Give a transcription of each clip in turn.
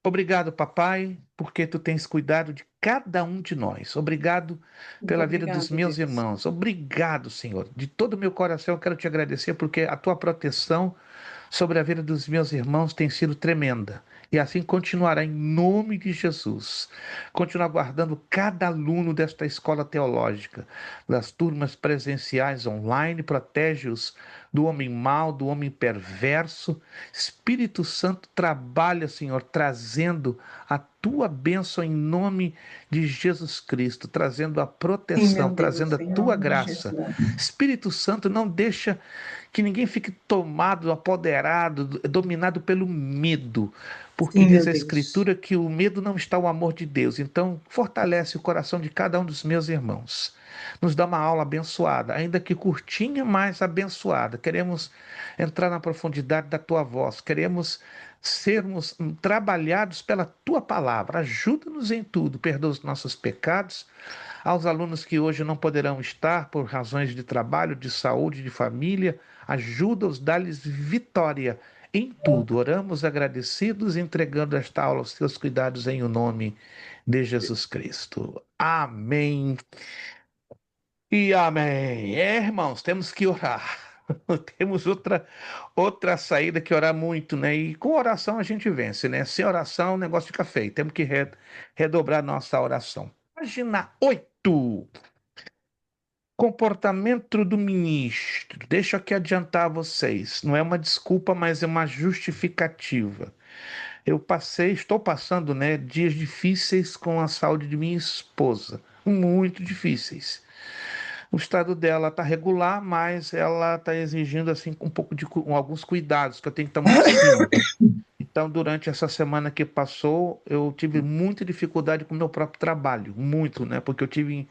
Obrigado, papai, porque tu tens cuidado de cada um de nós. Obrigado Muito pela vida dos obrigado, meus Deus. irmãos. Obrigado, Senhor. De todo o meu coração eu quero te agradecer porque a tua proteção sobre a vida dos meus irmãos tem sido tremenda. E assim continuará em nome de Jesus. Continuar guardando cada aluno desta escola teológica, das turmas presenciais online, protege-os do homem mau, do homem perverso. Espírito Santo trabalha, Senhor, trazendo a tua bênção em nome de Jesus Cristo, trazendo a Sim, proteção, meu trazendo Deus, a em tua nome de graça. Jesus. Espírito Santo, não deixa que ninguém fique tomado, apoderado, dominado pelo medo, porque Sim, diz meu a Deus. Escritura que o medo não está o amor de Deus. Então, fortalece o coração de cada um dos meus irmãos. Nos dá uma aula abençoada, ainda que curtinha, mas abençoada. Queremos entrar na profundidade da tua voz, queremos sermos trabalhados pela tua palavra. Ajuda-nos em tudo, perdoa os nossos pecados. Aos alunos que hoje não poderão estar por razões de trabalho, de saúde, de família, ajuda-os, dá-lhes vitória em tudo. Oramos agradecidos, entregando esta aula aos teus cuidados em o nome de Jesus Cristo. Amém e amém. Irmãos, temos que orar. Temos outra saída que orar muito, né? E com oração a gente vence, né? Sem oração o negócio fica feio. Temos que redobrar nossa oração. Página 8. Comportamento do ministro. Deixa eu aqui adiantar a vocês. Não é uma desculpa, mas é uma justificativa. Estou passando, né, dias difíceis com a saúde de minha esposa, muito difíceis. O estado dela está regular, mas ela está exigindo assim um pouco de alguns cuidados que eu tenho que tomar em cima. Então, durante essa semana que passou, eu tive muita dificuldade com o meu próprio trabalho, muito, né? Porque eu tive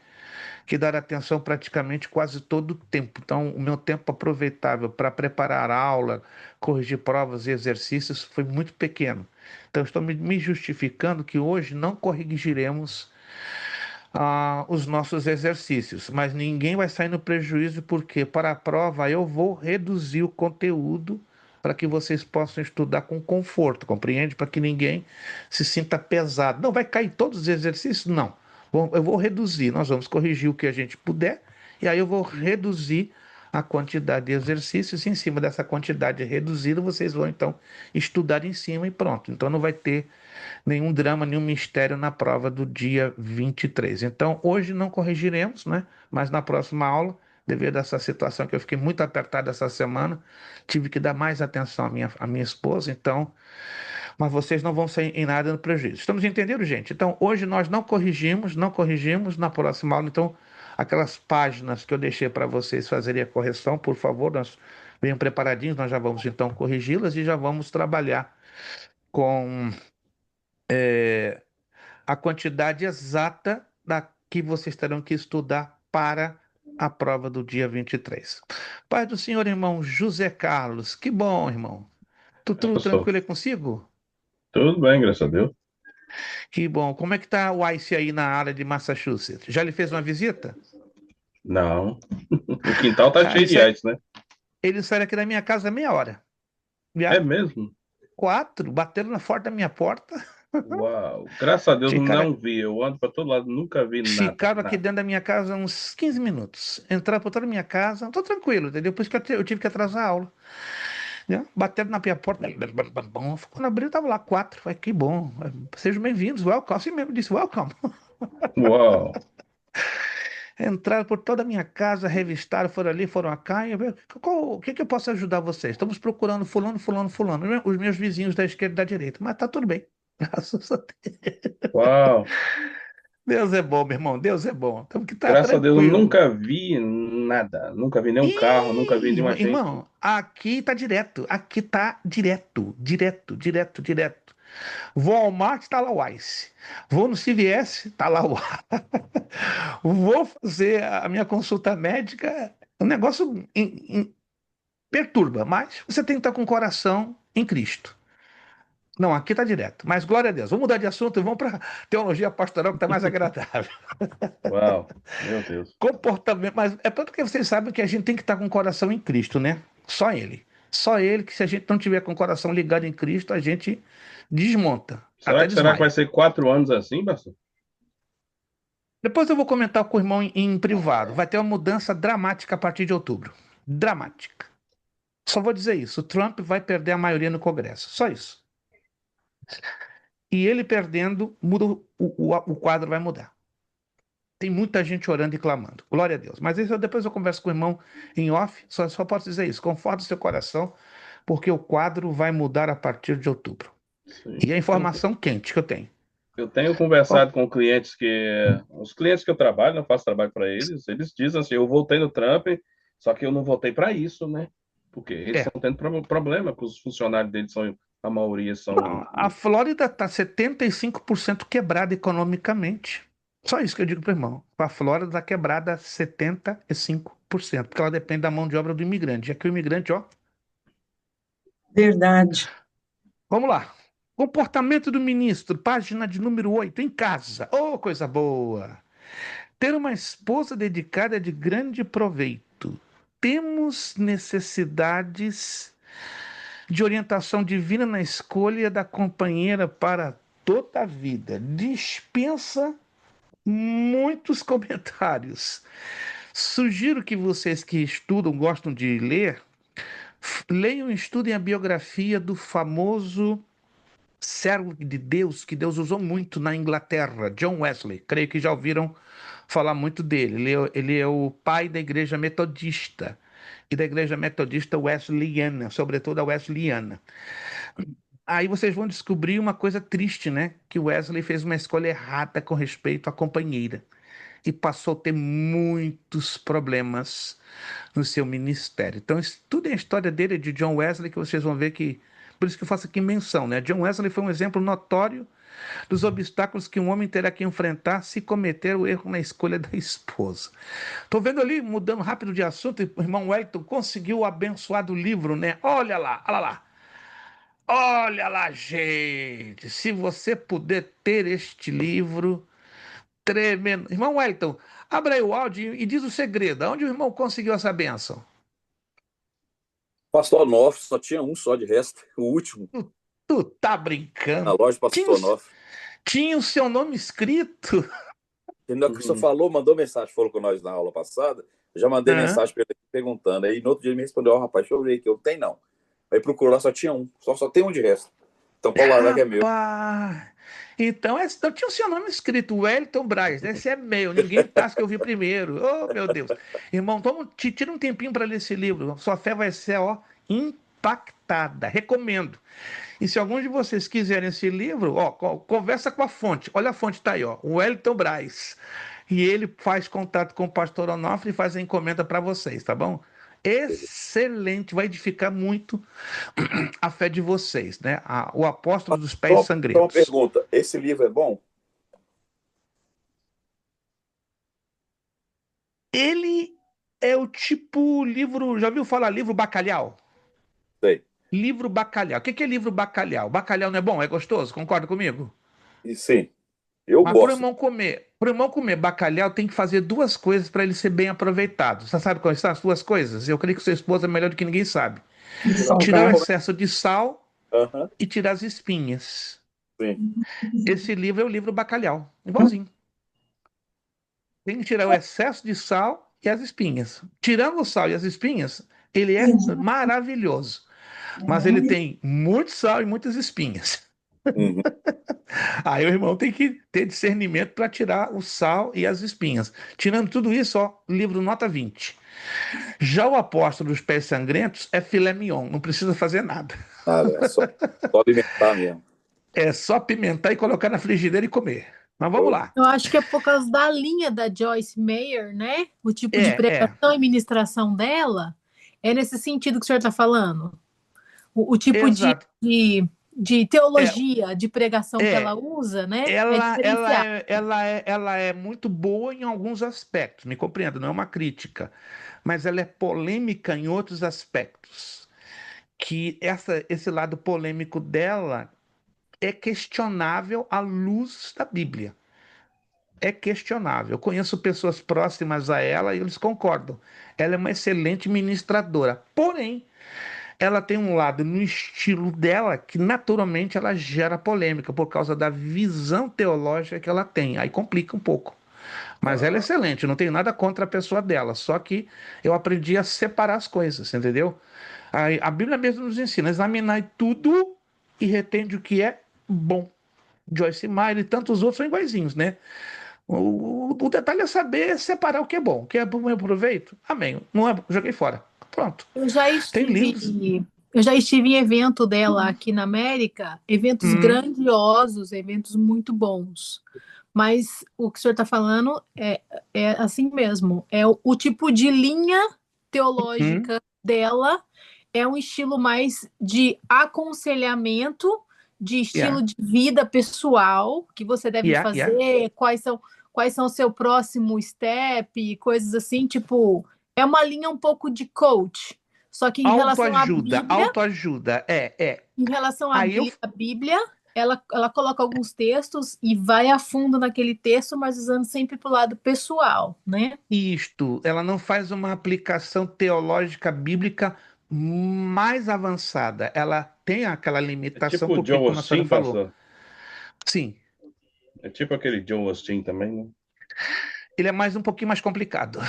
que dar atenção praticamente quase todo o tempo. Então, o meu tempo aproveitável para preparar a aula, corrigir provas e exercícios foi muito pequeno. Então, estou me justificando que hoje não corrigiremos os nossos exercícios, mas ninguém vai sair no prejuízo, porque para a prova eu vou reduzir o conteúdo para que vocês possam estudar com conforto, compreende? Para que ninguém se sinta pesado. Não vai cair todos os exercícios? Não. Bom, eu vou reduzir, nós vamos corrigir o que a gente puder, e aí eu vou reduzir a quantidade de exercícios. Em cima dessa quantidade reduzida, vocês vão então estudar em cima e pronto. Então não vai ter nenhum drama, nenhum mistério na prova do dia 23. Então, hoje não corrigiremos, né? Mas na próxima aula, devido a essa situação que eu fiquei muito apertado essa semana, tive que dar mais atenção à minha esposa, então, mas vocês não vão sair em nada no prejuízo. Estamos entendendo, gente? Então, hoje nós não corrigimos na próxima aula, então, aquelas páginas que eu deixei para vocês fazerem a correção, por favor, nós venham preparadinhos, nós já vamos então corrigi-las e já vamos trabalhar com a quantidade exata da que vocês terão que estudar para a prova do dia 23. Pai do Senhor, irmão José Carlos, que bom, irmão. Tudo Eu sou. tranquilo aí consigo? Tudo bem, graças a Deus. Que bom. Como é que tá o Ice aí na área de Massachusetts? Já lhe fez uma visita? Não. O quintal tá Ah, cheio de ice, né? eles saíram aqui da minha casa meia hora. É Já mesmo? quatro, bateram na porta da minha porta. Uau. Graças a Deus Ficaram, não vi. Eu ando pra todo lado, nunca vi nada, ficaram aqui nada. dentro da minha casa uns 15 minutos. Entraram por toda a minha casa. Tô tranquilo, entendeu? Depois que eu tive que atrasar a aula. Né? Bateram na minha porta. Quando abriu, tava lá quatro. Falei, que bom. Sejam bem-vindos, welcome. Assim mesmo disse, welcome. Uau. Entraram por toda a minha casa, revistaram, foram ali, foram cá. O que que eu posso ajudar vocês? Estamos procurando fulano, fulano, fulano. Os meus vizinhos da esquerda e da direita. Mas tá tudo bem. Graças a Deus. Uau. Deus é bom, meu irmão. Deus é bom. Temos que estar Graças a Deus eu tranquilo. nunca vi nada. Nunca vi nenhum carro, nunca vi Ih, nenhuma gente. irmão, aqui tá direto. Aqui tá direto. Direto, direto, direto. Vou ao Walmart, tá lá o Ice. Vou no CVS, tá lá o Vou fazer a minha consulta médica. O negócio perturba, mas você tem que estar com o coração em Cristo. Não, aqui tá direto. Mas glória a Deus. Vamos mudar de assunto e vamos para teologia pastoral que tá mais agradável. Uau. Meu Deus. Comportamento, mas é porque vocês sabem que a gente tem que estar com o coração em Cristo, né? Só Ele. Só ele que, se a gente não tiver com o coração ligado em Cristo, a gente desmonta, Será até que vai desmaia. ser 4 anos assim, pastor? Depois eu vou comentar com o irmão em privado. Vai ter uma mudança dramática a partir de outubro. Dramática. Só vou dizer isso: o Trump vai perder a maioria no Congresso. Só isso. E ele perdendo, muda o quadro vai mudar. Tem muita gente orando e clamando. Glória a Deus. Mas isso depois eu converso com o irmão em off. Só posso dizer isso. Conforta o seu coração, porque o quadro vai mudar a partir de outubro. Sim. E a informação quente que eu tenho. Eu tenho Bom, conversado com clientes os clientes que eu trabalho, eu faço trabalho para eles dizem assim, eu voltei no Trump, só que eu não voltei para isso, né? Porque eles é. estão tendo problema, que os funcionários deles são, a maioria Bom, são, a Flórida está 75% quebrada economicamente. Só isso que eu digo para o irmão. A Flórida está quebrada 75%, porque ela depende da mão de obra do imigrante. Já que o imigrante, ó. Verdade. Vamos lá. Comportamento do ministro, página de número 8 em casa. Oh, coisa boa! Ter uma esposa dedicada é de grande proveito. Temos necessidades de orientação divina na escolha da companheira para toda a vida. Dispensa muitos comentários. Sugiro que vocês que estudam, gostam de ler, leiam e estudem a biografia do famoso servo de Deus, que Deus usou muito na Inglaterra, John Wesley. Creio que já ouviram falar muito dele. Ele é o pai da igreja metodista e da igreja metodista wesleyana, sobretudo a wesleyana. Aí vocês vão descobrir uma coisa triste, né? Que Wesley fez uma escolha errada com respeito à companheira e passou a ter muitos problemas no seu ministério. Então, estudem a história dele, de John Wesley, que vocês vão ver que. Por isso que eu faço aqui menção, né? John Wesley foi um exemplo notório dos obstáculos que um homem terá que enfrentar se cometer o erro na escolha da esposa. Estou vendo ali, mudando rápido de assunto, o irmão Wellington conseguiu o abençoado livro, né? Olha lá, olha lá. Olha lá, gente. Se você puder ter este livro, tremendo. Irmão Wellington, abra aí o áudio e diz o segredo. Onde o irmão conseguiu essa bênção? Pastor Onofre, só tinha um só de resto, o último, Tu tá na brincando? loja Tinha, Pastor Onofre. tinha o seu nome escrito? E na hora que o senhor falou, mandou mensagem, falou com nós na aula passada, eu já mandei Hã? mensagem para ele perguntando. Aí no outro dia ele me respondeu, ó, rapaz, deixa eu ver aqui, eu tenho não. Aí procurou lá, só tinha um, só tem um de resto. Então pode guardar que é meu. Rapaz! Então tinha o seu nome escrito, Wellington Braz. Esse é meu, ninguém passa que eu vi primeiro. Oh, meu Deus. Irmão, te tira um tempinho para ler esse livro. Sua fé vai ser, ó, impactada. Recomendo. E se algum de vocês quiserem esse livro, ó, conversa com a fonte. Olha a fonte, tá aí, ó, o Wellington Braz. E ele faz contato com o pastor Onofre e faz a encomenda para vocês, tá bom? Excelente, vai edificar muito a fé de vocês, né? O apóstolo dos pés Só uma sangrentos. pergunta, esse livro é bom? Ele é o tipo livro, já ouviu falar livro bacalhau? Sei. Livro bacalhau. O que é livro bacalhau? Bacalhau não é bom? É gostoso? Concorda comigo? E sim, eu Mas gosto. para o irmão comer bacalhau, tem que fazer duas coisas para ele ser bem aproveitado. Você sabe quais são as duas coisas? Eu creio que sua esposa é melhor do que ninguém sabe. De Tirar o salgar. excesso de sal Aham, e tirar as espinhas. sim. Esse livro é o livro bacalhau, igualzinho. Tem que tirar o excesso de sal e as espinhas. Tirando o sal e as espinhas, ele é maravilhoso. Mas ele tem muito sal e muitas espinhas. Uhum. Aí o irmão tem que ter discernimento para tirar o sal e as espinhas. Tirando tudo isso, ó, livro nota 20. Já o apóstolo dos pés sangrentos é filé mignon, não precisa fazer nada. Nada, só alimentar mesmo. É só pimentar e colocar na frigideira e comer. Mas vamos Eu- lá. Eu acho que é por causa da linha da Joyce Meyer, né? O tipo de É, pregação e ministração dela é nesse sentido que o senhor está falando. O tipo exato. de É, teologia, de pregação que ela é, usa, né? É diferenciada. ela é muito boa em alguns aspectos, me compreenda, não é uma crítica, mas ela é polêmica em outros aspectos. Que esse lado polêmico dela é questionável à luz da Bíblia. É questionável. Eu conheço pessoas próximas a ela e eles concordam. Ela é uma excelente ministradora. Porém, ela tem um lado no estilo dela que naturalmente ela gera polêmica por causa da visão teológica que ela tem. Aí complica um pouco. Mas ela é excelente, não tenho nada contra a pessoa dela, só que eu aprendi a separar as coisas, entendeu? A Bíblia mesmo nos ensina, examinar tudo e retende o que é bom. Joyce Meyer e tantos outros são iguaizinhos, né? O detalhe é saber separar o que é bom. O que é bom eu aproveito? Amém. Não é, joguei fora. Pronto. Eu já Tem livros. estive, eu já estive em evento dela aqui na América, eventos Hum, grandiosos, eventos muito bons. Mas o que o senhor está falando é assim mesmo. É o tipo de linha hum, teológica dela é um estilo mais de aconselhamento, de yeah, estilo de vida pessoal que você deve yeah, yeah. fazer, quais são o seu próximo step, coisas assim, tipo, é uma linha um pouco de coach. Só que Autoajuda, autoajuda. É. Em relação Aí eu. à Bíblia, ela coloca alguns textos e vai a fundo naquele texto, mas usando sempre para o lado pessoal, né? Isto, ela não faz uma aplicação teológica bíblica mais avançada. Ela tem aquela É limitação, tipo o porque, Joe como a senhora Austin, falou, pastor. sim, É tipo aquele Joe Austin também, né? ele é mais um pouquinho mais complicado.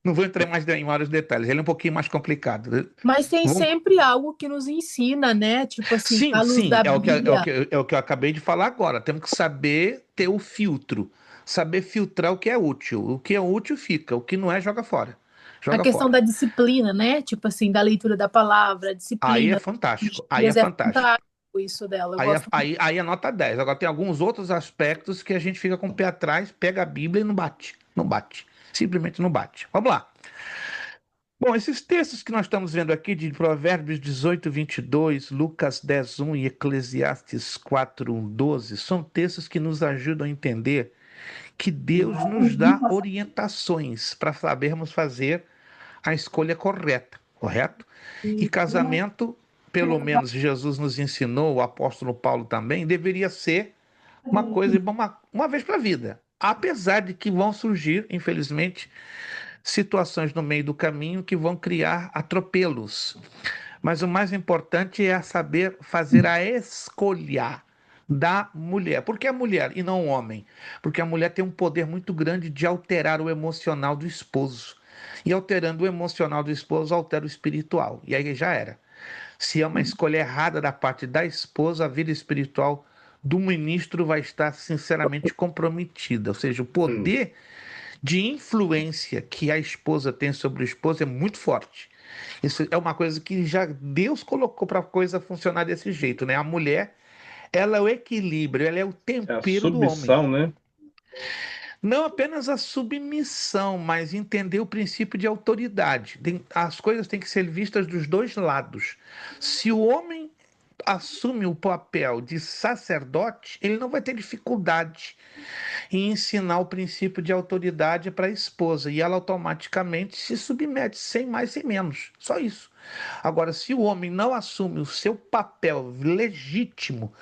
Não vou entrar mais em vários detalhes, ele é um pouquinho mais complicado. Mas tem Vamos. sempre algo que nos ensina, né? Tipo assim, Sim, à luz sim, da é o Bíblia. que, é o que eu acabei de falar agora. Temos que saber ter o filtro, saber filtrar o que é útil. O que é útil fica, o que não é, joga fora. A Joga questão fora. da disciplina, né? Tipo assim, da leitura da palavra, a Aí é disciplina dos fantástico, aí é dias, é fantástico. fantástico isso dela. Eu Aí, gosto muito. aí é nota 10. Agora tem alguns outros aspectos que a gente fica com o pé atrás, pega a Bíblia e não bate. Não bate. Simplesmente não bate. Vamos lá. Bom, esses textos que nós estamos vendo aqui de Provérbios 18:22, Lucas 10:1 e Eclesiastes 4:12, são textos que nos ajudam a entender que Deus nos dá orientações para sabermos fazer a escolha correta, correto? E casamento, pelo menos Jesus nos ensinou, o apóstolo Paulo também, deveria ser uma coisa uma vez para a vida. Apesar de que vão surgir, infelizmente, situações no meio do caminho que vão criar atropelos. Mas o mais importante é saber fazer a escolha da mulher. Por que a mulher e não o homem? Porque a mulher tem um poder muito grande de alterar o emocional do esposo. E alterando o emocional do esposo, altera o espiritual. E aí já era. Se é uma escolha errada da parte da esposa, a vida espiritual do ministro vai estar sinceramente comprometida. Ou seja, o Hum. poder de influência que a esposa tem sobre o esposo é muito forte. Isso é uma coisa que já Deus colocou para a coisa funcionar desse jeito, né? A mulher, ela é o equilíbrio, ela é o É a tempero do homem. submissão, né? Não apenas a submissão, mas entender o princípio de autoridade. As coisas têm que ser vistas dos dois lados. Se o homem assume o papel de sacerdote, ele não vai ter dificuldade em ensinar o princípio de autoridade para a esposa e ela automaticamente se submete, sem mais, sem menos. Só isso. Agora, se o homem não assume o seu papel legítimo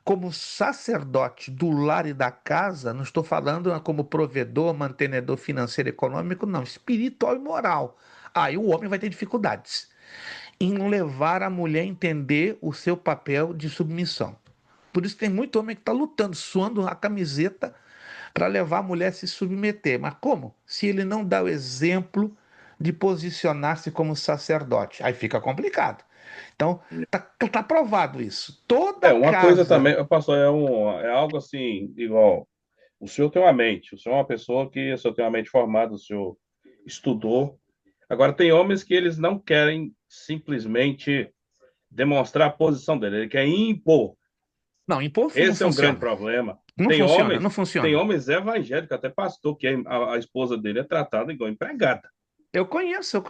como sacerdote do lar e da casa, não estou falando como provedor, mantenedor financeiro e econômico, não, espiritual e moral. Aí o homem vai ter dificuldades em levar a mulher a entender o seu papel de submissão. Por isso tem muito homem que está lutando, suando a camiseta para levar a mulher a se submeter. Mas como? Se ele não dá o exemplo de posicionar-se como sacerdote. Aí fica complicado. Então, tá provado isso. Toda É, uma coisa casa. também, pastor, é algo assim, igual, o senhor tem uma mente, o senhor é uma pessoa que, o senhor tem uma mente formada, o senhor estudou. Agora, tem homens que eles não querem simplesmente demonstrar a posição dele, ele quer impor. Não, impor não Esse é um grande funciona. problema. Não Tem funciona, homens, não tem funciona. homens evangélicos, até pastor, que a esposa dele é tratada igual empregada. Eu conheço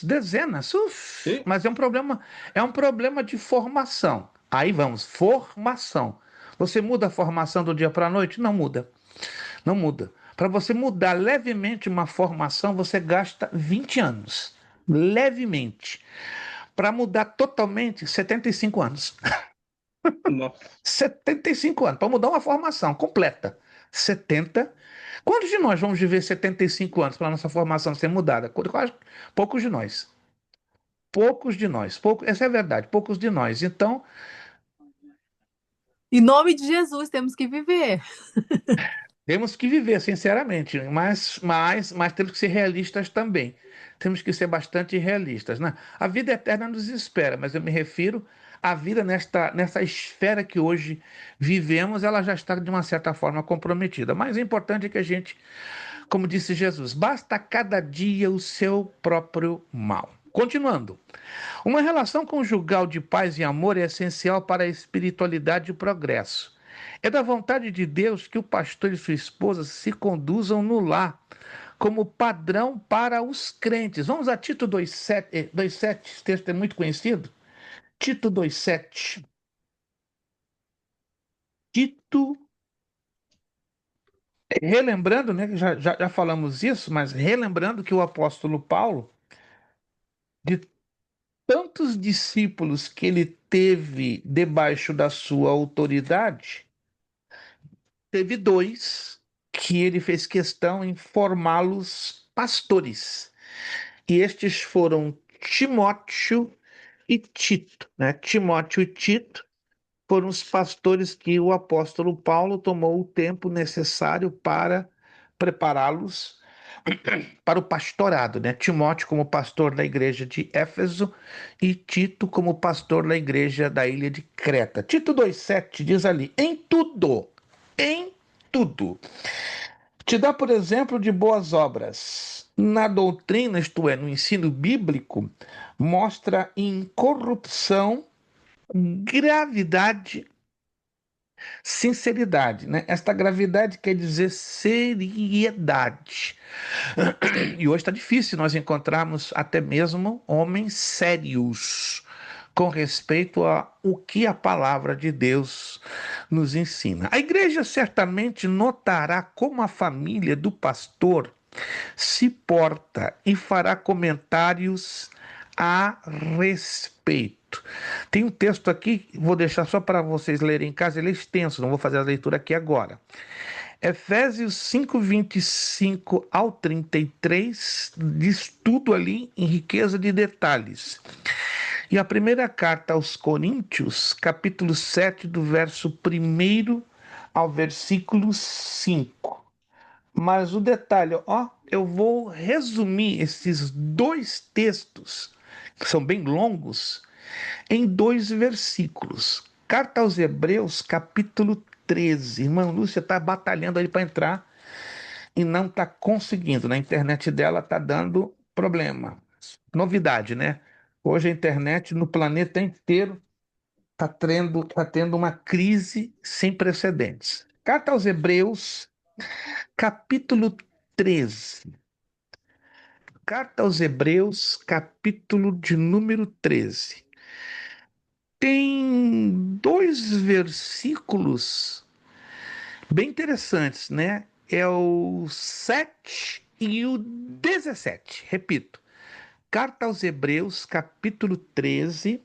dezenas. Uf, Sim, mas é um problema de formação. Aí vamos, formação. Você muda a formação do dia para a noite? Não muda. Não muda. Para você mudar levemente uma formação, você gasta 20 anos. Levemente. Para mudar totalmente, 75 anos. nossa. 75 anos. Para mudar uma formação completa. 70. Quantos de nós vamos viver 75 anos para a nossa formação ser mudada? Quase poucos de nós. Poucos de nós, essa é a verdade, poucos de nós. Então, Em nome de Jesus, temos que viver. temos que viver, sinceramente, mas temos que ser realistas também. Temos que ser bastante realistas, né? A vida eterna nos espera, mas eu me refiro à vida nessa esfera que hoje vivemos, ela já está de uma certa forma comprometida. Mas o importante é que a gente, como disse Jesus, basta cada dia o seu próprio mal. Continuando. Uma relação conjugal de paz e amor é essencial para a espiritualidade e o progresso. É da vontade de Deus que o pastor e sua esposa se conduzam no lar, como padrão para os crentes. Vamos a Tito 2,7, 2,7, esse texto é muito conhecido. Tito 2,7. Tito, relembrando, né, já falamos isso, mas relembrando que o apóstolo Paulo, de tantos discípulos que ele teve debaixo da sua autoridade, teve dois que ele fez questão em formá-los pastores. E estes foram Timóteo e Tito, né? Timóteo e Tito foram os pastores que o apóstolo Paulo tomou o tempo necessário para prepará-los para o pastorado, né? Timóteo como pastor da igreja de Éfeso e Tito como pastor da igreja da ilha de Creta. Tito 2,7 diz ali: em tudo, te dá, por exemplo, de boas obras. Na doutrina, isto é, no ensino bíblico, mostra incorrupção, gravidade, sinceridade, né? Esta gravidade quer dizer seriedade. E hoje está difícil nós encontrarmos até mesmo homens sérios com respeito a o que a palavra de Deus nos ensina. A igreja certamente notará como a família do pastor se porta e fará comentários a respeito. Tem um texto aqui, vou deixar só para vocês lerem em casa, ele é extenso, não vou fazer a leitura aqui agora. Efésios 5, 25 ao 33, diz tudo ali em riqueza de detalhes. E a primeira carta aos Coríntios, capítulo 7, do verso 1 ao versículo 5. Mas o detalhe, ó, eu vou resumir esses dois textos, que são bem longos, em dois versículos. Carta aos Hebreus, capítulo 13. Irmã Lúcia está batalhando aí para entrar e não está conseguindo. Na internet dela está dando problema. Novidade, né? Hoje a internet no planeta inteiro está tendo uma crise sem precedentes. Carta aos Hebreus, capítulo 13. Carta aos Hebreus, capítulo de número 13. Tem dois versículos bem interessantes, né? É o 7 e o 17. Repito. Carta aos Hebreus, capítulo 13,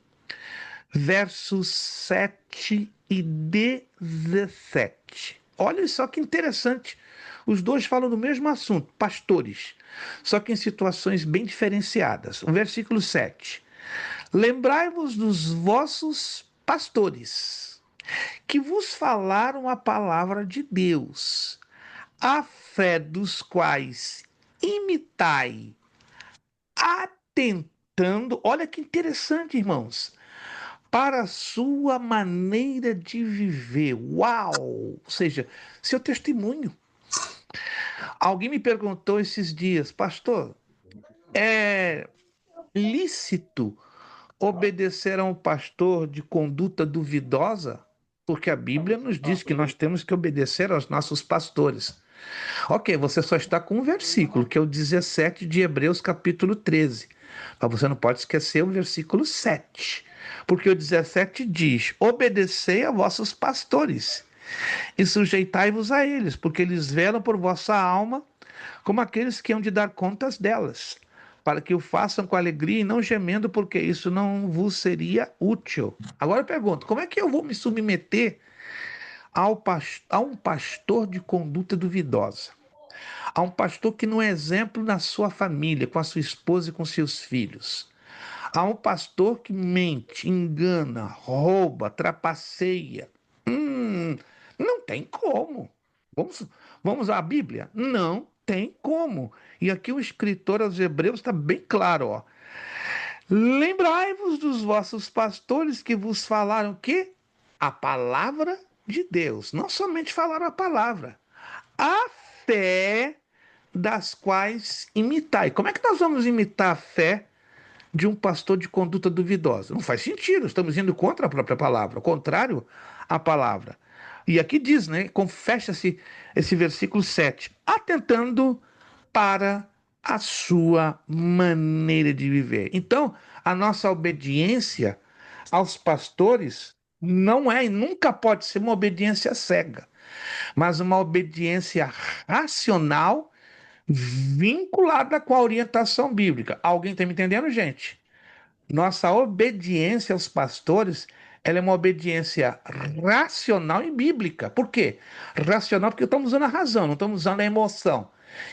versos 7 e 17. Olha só que interessante. Os dois falam do mesmo assunto, pastores, só que em situações bem diferenciadas. O versículo 7. Lembrai-vos dos vossos pastores, que vos falaram a palavra de Deus, a fé dos quais imitai, atentando, olha que interessante, irmãos, para a sua maneira de viver. Uau! Ou seja, seu testemunho. Alguém me perguntou esses dias, pastor, é lícito obedecer a um pastor de conduta duvidosa? Porque a Bíblia nos diz que nós temos que obedecer aos nossos pastores. Ok, você só está com um versículo, que é o 17 de Hebreus, capítulo 13. Mas você não pode esquecer o versículo 7. Porque o 17 diz: obedecei a vossos pastores e sujeitai-vos a eles, porque eles velam por vossa alma como aqueles que hão de dar contas delas, para que o façam com alegria e não gemendo, porque isso não vos seria útil. Agora eu pergunto: como é que eu vou me submeter a um pastor de conduta duvidosa? A um pastor que não é exemplo na sua família, com a sua esposa e com seus filhos? Há um pastor que mente, engana, rouba, trapaceia. Hum, não tem como. Vamos, vamos à Bíblia? Não tem como. E aqui o escritor aos Hebreus está bem claro, ó. Lembrai-vos dos vossos pastores que vos falaram que a palavra de Deus, não somente falaram a palavra, a fé das quais imitai. Como é que nós vamos imitar a fé de um pastor de conduta duvidosa? Não faz sentido, estamos indo contra a própria palavra, ao contrário à palavra. E aqui diz, né? Confessa-se esse versículo 7, atentando para a sua maneira de viver. Então, a nossa obediência aos pastores não é e nunca pode ser uma obediência cega, mas uma obediência racional vinculada com a orientação bíblica. Alguém está me entendendo, gente? Nossa obediência aos pastores, ela é uma obediência racional e bíblica. Por quê? Racional porque estamos usando a razão, não estamos usando a emoção.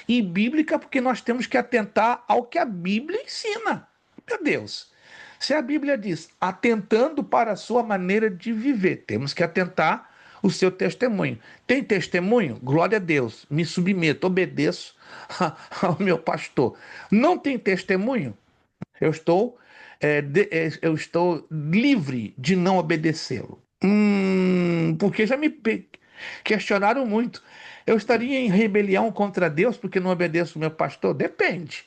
E bíblica porque nós temos que atentar ao que a Bíblia ensina. Meu Deus. Se a Bíblia diz atentando para a sua maneira de viver, temos que atentar o seu testemunho. Tem testemunho? Glória a Deus. Me submeto, obedeço ao meu pastor. Não tem testemunho? Eu estou, eu estou livre de não obedecê-lo. Porque já me questionaram muito. Eu estaria em rebelião contra Deus porque não obedeço o meu pastor? Depende.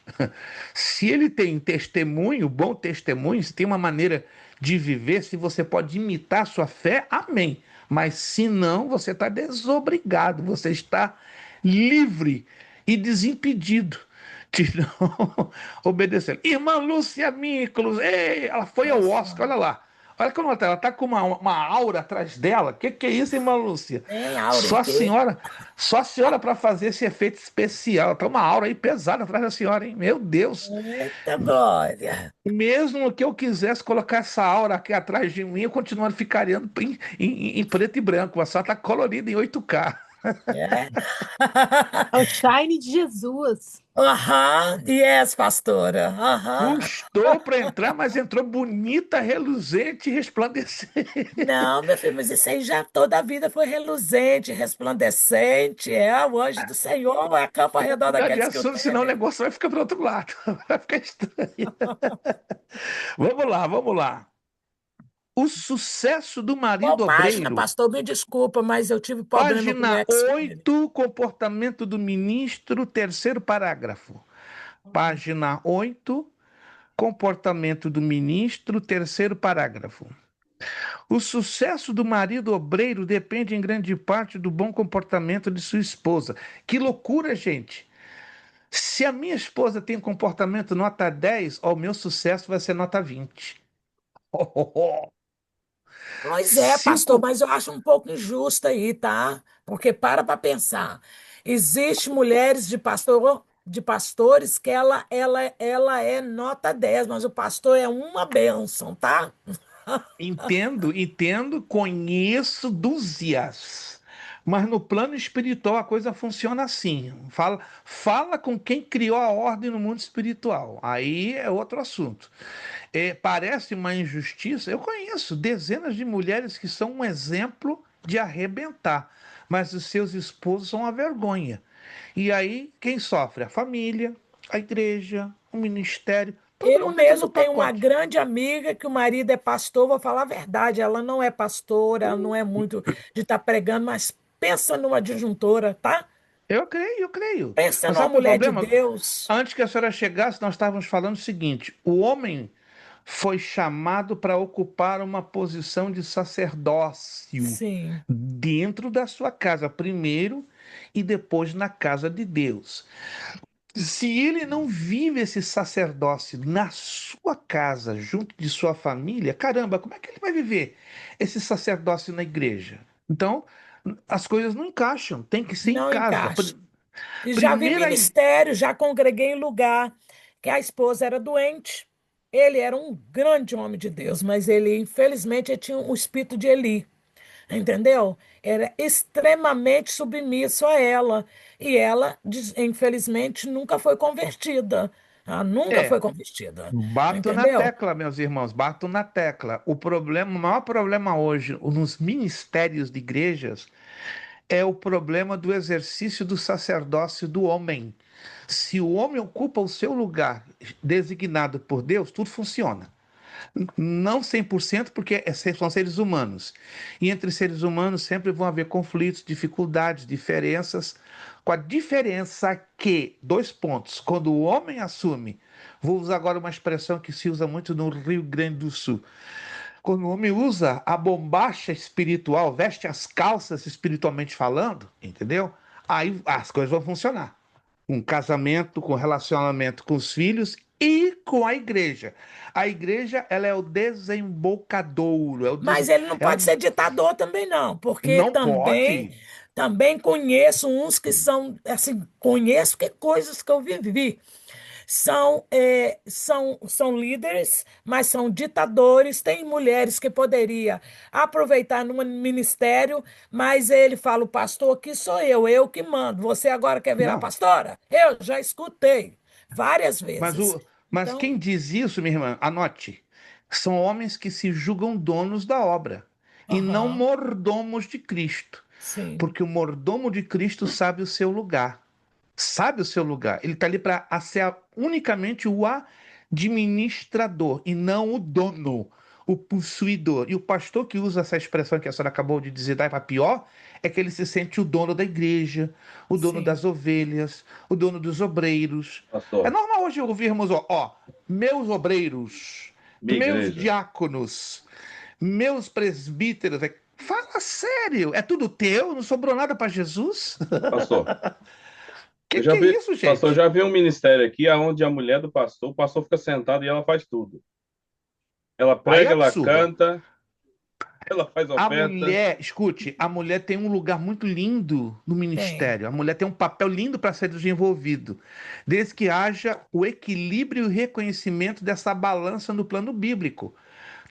Se ele tem testemunho, bom testemunho, se tem uma maneira de viver, se você pode imitar a sua fé, amém. Mas se não, você está desobrigado, você está livre e desimpedido de não obedecer. Irmã Lúcia Miklos, ei, ela foi ao Oscar, olha lá. Olha como ela está com uma aura atrás dela. Que é isso, irmã Lúcia? Tem aura em quê? Só a senhora para fazer esse efeito especial. Tá uma aura aí pesada atrás da senhora, hein? Meu Deus. Eita, glória. Mesmo que eu quisesse colocar essa aura aqui atrás de mim, eu continuaria ficaria em preto e branco. A só está colorida em 8K. É? É o Shine de Jesus. Aham, yes, pastora. Aham. Custou para entrar, mas entrou bonita, reluzente e resplandecente. Não, meu filho, mas isso aí já toda a vida foi reluzente, resplandecente. É o anjo do Senhor, é a capa redonda Mudar de daqueles que o assunto, senão o temem. negócio vai ficar para outro lado. Vai ficar estranho. Vamos lá, vamos lá. O sucesso do Qual marido página, obreiro. pastor? Me desculpa, mas eu tive problema com o meu Página Xfinity. 8, comportamento do ministro, terceiro parágrafo. Página 8, comportamento do ministro, terceiro parágrafo. O sucesso do marido obreiro depende em grande parte do bom comportamento de sua esposa. Que loucura, gente! Se a minha esposa tem um comportamento nota 10, ó, o meu sucesso vai ser nota 20. Pois é, Se o pastor, mas eu acho um pouco injusto aí, tá? Porque para pensar. Existe mulheres de pastores que ela é nota 10, mas o pastor é uma bênção, tá? Entendo, conheço dúzias. Mas no plano espiritual a coisa funciona assim. Fala com quem criou a ordem no mundo espiritual. Aí é outro assunto. Parece uma injustiça. Eu conheço dezenas de mulheres que são um exemplo de arrebentar, mas os seus esposos são uma vergonha. E aí quem sofre? A família, a igreja, o ministério. Todo Eu mundo entra mesmo no tenho uma pacote. grande amiga que o marido é pastor, vou falar a verdade, ela não é pastora, ela não é muito de estar pregando, mas pensa numa disjuntora, tá? Eu creio, eu creio. Pensa Mas numa sabe qual é o mulher de problema? Deus. Antes que a senhora chegasse, nós estávamos falando o seguinte: o homem foi chamado para ocupar uma posição de sacerdócio Sim. dentro da sua casa, primeiro e depois na casa de Deus. Se ele não vive esse sacerdócio na sua casa, junto de sua família, caramba, como é que ele vai viver esse sacerdócio na igreja? Então, as coisas não encaixam, tem que ser em Não casa. encaixa. E já vi Primeira. ministério, já congreguei em lugar que a esposa era doente. Ele era um grande homem de Deus, mas ele, infelizmente, ele tinha o espírito de Eli, entendeu? Era extremamente submisso a ela. E ela, infelizmente, nunca foi convertida. Ela nunca foi É, convertida. bato na Entendeu? tecla, meus irmãos, bato na tecla. O problema, o maior problema hoje nos ministérios de igrejas é o problema do exercício do sacerdócio do homem. Se o homem ocupa o seu lugar designado por Deus, tudo funciona. Não 100%, porque são seres humanos. E entre seres humanos sempre vão haver conflitos, dificuldades, diferenças. Com a diferença que, dois pontos, quando o homem assume, vou usar agora uma expressão que se usa muito no Rio Grande do Sul, quando o homem usa a bombacha espiritual, veste as calças espiritualmente falando, entendeu? Aí as coisas vão funcionar. Com casamento, com relacionamento com os filhos e com a igreja. A igreja, ela é o desembocadouro, Mas ele não é pode um... ser ditador também, não, porque Não também, pode. também conheço uns que são, assim, conheço que coisas que eu vivi. São líderes, mas são ditadores. Tem mulheres que poderia aproveitar no ministério, mas ele fala, o pastor aqui sou eu que mando. Você agora quer virar Não. pastora? Eu já escutei várias Mas, vezes. mas Então, quem diz isso, minha irmã, anote, são homens que se julgam donos da obra e não aham, mordomos de Cristo. sim, Porque o mordomo de Cristo sabe o seu lugar. Sabe o seu lugar. Ele está ali para ser unicamente o administrador e não o dono, o possuidor. E o pastor que usa essa expressão que a senhora acabou de dizer, daí para pior, é que ele se sente o dono da igreja, o dono sim, das ovelhas, o dono dos obreiros. É Pastor, normal hoje ouvirmos, ó, meus obreiros, minha meus igreja. diáconos, meus presbíteros. Fala sério, é tudo teu? Não sobrou nada para Jesus? Pastor, eu já Que é vi, isso, pastor, eu gente? já vi um ministério aqui onde a mulher do pastor, o pastor fica sentado e ela faz tudo. Ela Aí é prega, ela absurdo. canta, ela faz A oferta. mulher, escute, a mulher tem um lugar muito lindo no tem. ministério. A mulher tem um papel lindo para ser desenvolvido, desde que haja o equilíbrio e o reconhecimento dessa balança no plano bíblico.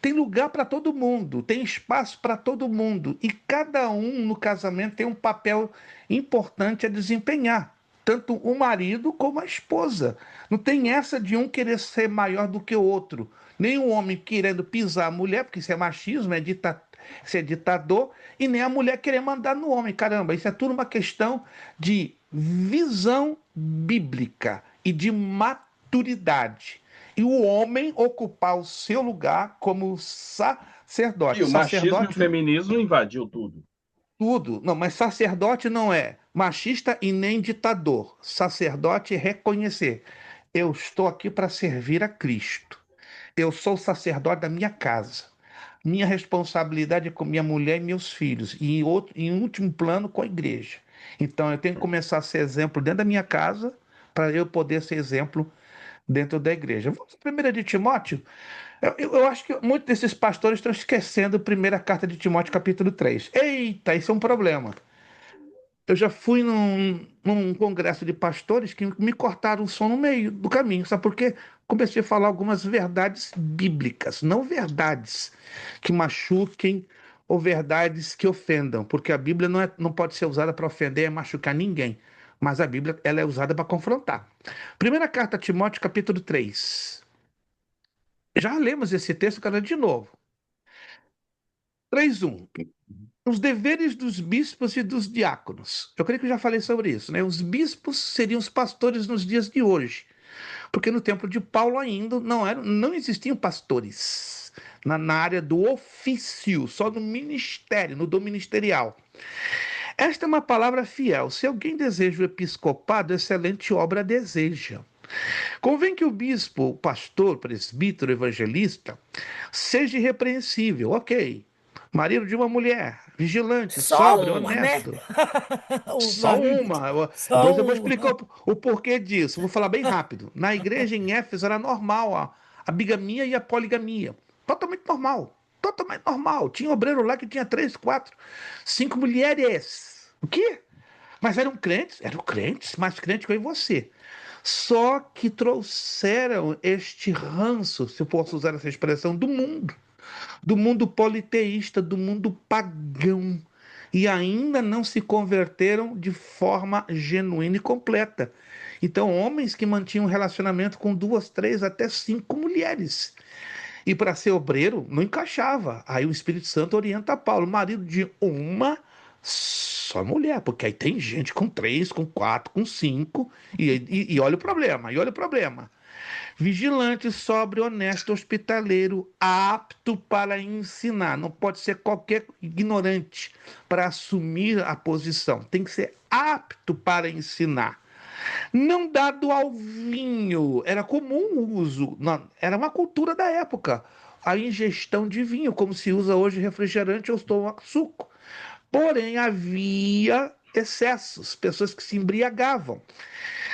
Tem lugar para todo mundo, tem espaço para todo mundo, e cada um no casamento tem um papel importante a desempenhar, tanto o marido como a esposa. Não tem essa de um querer ser maior do que o outro, nem o homem querendo pisar a mulher, porque isso é machismo, isso é ditador, e nem a mulher querer mandar no homem. Caramba, isso é tudo uma questão de visão bíblica e de maturidade e o homem ocupar o seu lugar como E sacerdote. o machismo e o Sacerdote, feminismo invadiu tudo. tudo. Não, mas sacerdote não é machista e nem ditador. Sacerdote é reconhecer. Eu estou aqui para servir a Cristo. Eu sou o sacerdote da minha casa. Minha responsabilidade é com minha mulher e meus filhos. E em último plano, com a igreja. Então, eu tenho que começar a ser exemplo dentro da minha casa para eu poder ser exemplo dentro da igreja. Vamos à primeira de Timóteo. Eu acho que muitos desses pastores estão esquecendo a primeira carta de Timóteo, capítulo 3. Eita, isso é um problema. Eu já fui num congresso de pastores que me cortaram o som no meio do caminho. Sabe por quê? Comecei a falar algumas verdades bíblicas, não verdades que machuquem ou verdades que ofendam, porque a Bíblia não pode ser usada para ofender e machucar ninguém, mas a Bíblia ela é usada para confrontar. Primeira carta a Timóteo, capítulo 3. Já lemos esse texto, cara, de novo. 3:1. Os deveres dos bispos e dos diáconos. Eu creio que eu já falei sobre isso, né? Os bispos seriam os pastores nos dias de hoje, porque no tempo de Paulo ainda não existiam pastores na área do ofício, só no ministério, no dom ministerial. Esta é uma palavra fiel. Se alguém deseja o episcopado, excelente obra deseja. Convém que o bispo, o pastor, presbítero, evangelista, seja irrepreensível, ok. Marido de uma mulher, vigilante, Só sóbrio, uma, né? honesto. O Só marido. uma. Só Depois eu vou explicar uma. o porquê disso. Vou falar bem rápido. Na igreja em Éfeso era normal a bigamia e a poligamia. Totalmente normal. Totalmente normal. Tinha obreiro lá que tinha 3, 4, 5 mulheres. O quê? Mas eram crentes, mais crentes que eu e você. Só que trouxeram este ranço, se eu posso usar essa expressão, do mundo politeísta, do mundo pagão, e ainda não se converteram de forma genuína e completa. Então, homens que mantinham um relacionamento com duas, três, até cinco mulheres. E para ser obreiro, não encaixava. Aí o Espírito Santo orienta Paulo, marido de uma só mulher, porque aí tem gente com três, com quatro, com cinco, e olha o problema, e olha o problema. Vigilante, sóbrio, honesto, hospitaleiro, apto para ensinar. Não pode ser qualquer ignorante para assumir a posição. Tem que ser apto para ensinar. Não dado ao vinho. Era comum o uso, era uma cultura da época. A ingestão de vinho, como se usa hoje refrigerante ou suco. Porém, havia excessos, pessoas que se embriagavam.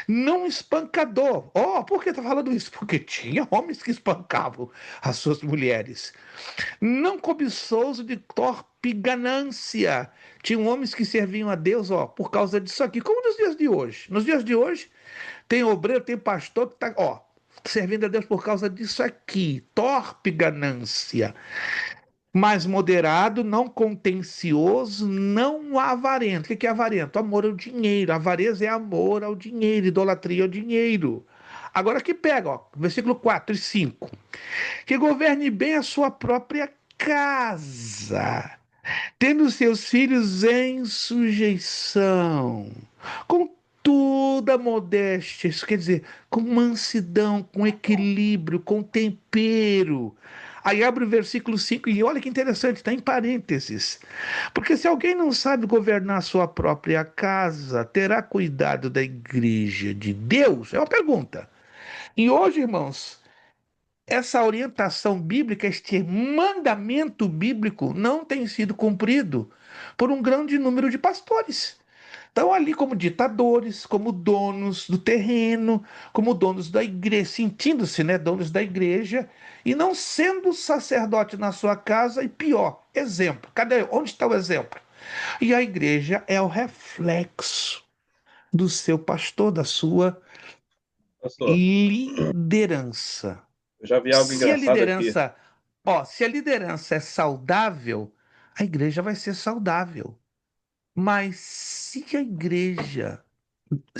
Não espancador. Oh, por que está falando isso? Porque tinha homens que espancavam as suas mulheres. Não cobiçoso de torpe ganância. Tinham homens que serviam a Deus, ó, por causa disso aqui, como nos dias de hoje. Nos dias de hoje, tem obreiro, tem pastor que está, ó, servindo a Deus por causa disso aqui. Torpe ganância. Mais moderado, não contencioso, não avarento. O que é avarento? Amor ao dinheiro. Avareza é amor ao dinheiro, idolatria ao dinheiro. Agora que pega, ó, versículo 4 e 5. Que governe bem a sua própria casa, tendo seus filhos em sujeição, com toda modéstia, isso quer dizer, com mansidão, com equilíbrio, com tempero. Aí abre o versículo 5 e olha que interessante, está em parênteses. Porque se alguém não sabe governar a sua própria casa, terá cuidado da igreja de Deus? É uma pergunta. E hoje, irmãos, essa orientação bíblica, este mandamento bíblico, não tem sido cumprido por um grande número de pastores. Estão ali como ditadores, como donos do terreno, como donos da igreja, sentindo-se, né, donos da igreja, e não sendo sacerdote na sua casa, e pior, exemplo. Cadê? Onde está o exemplo? E a igreja é o reflexo do seu pastor, da sua Pastor, liderança. eu já vi algo Se a engraçado aqui. liderança, ó, se a liderança é saudável, a igreja vai ser saudável. Mas se a igreja,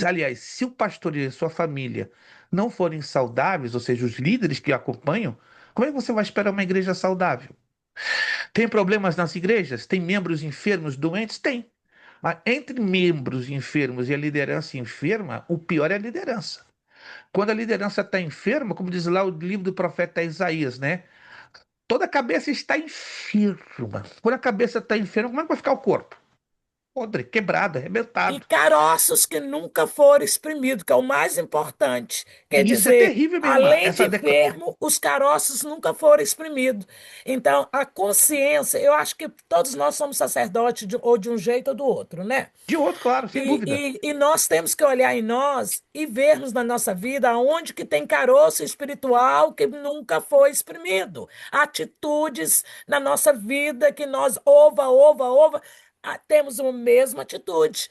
aliás, se o pastor e a sua família não forem saudáveis, ou seja, os líderes que acompanham, como é que você vai esperar uma igreja saudável? Tem problemas nas igrejas? Tem membros enfermos, doentes? Tem. Mas entre membros enfermos e a liderança enferma, o pior é a liderança. Quando a liderança está enferma, como diz lá o livro do profeta Isaías, né? Toda a cabeça está enferma. Quando a cabeça está enferma, como é que vai ficar o corpo? Podre, quebrado, E arrebentado. caroços que nunca foram exprimidos, que é o mais importante. Quer E isso é dizer, terrível, minha irmã. além de enfermo, os caroços nunca foram exprimidos. Então, a consciência, eu acho que todos nós somos sacerdotes ou de um jeito ou do outro, né? De outro, claro, sem E, dúvida. e nós temos que olhar em nós e vermos na nossa vida aonde que tem caroço espiritual que nunca foi exprimido. Atitudes na nossa vida que nós, temos uma mesma atitude.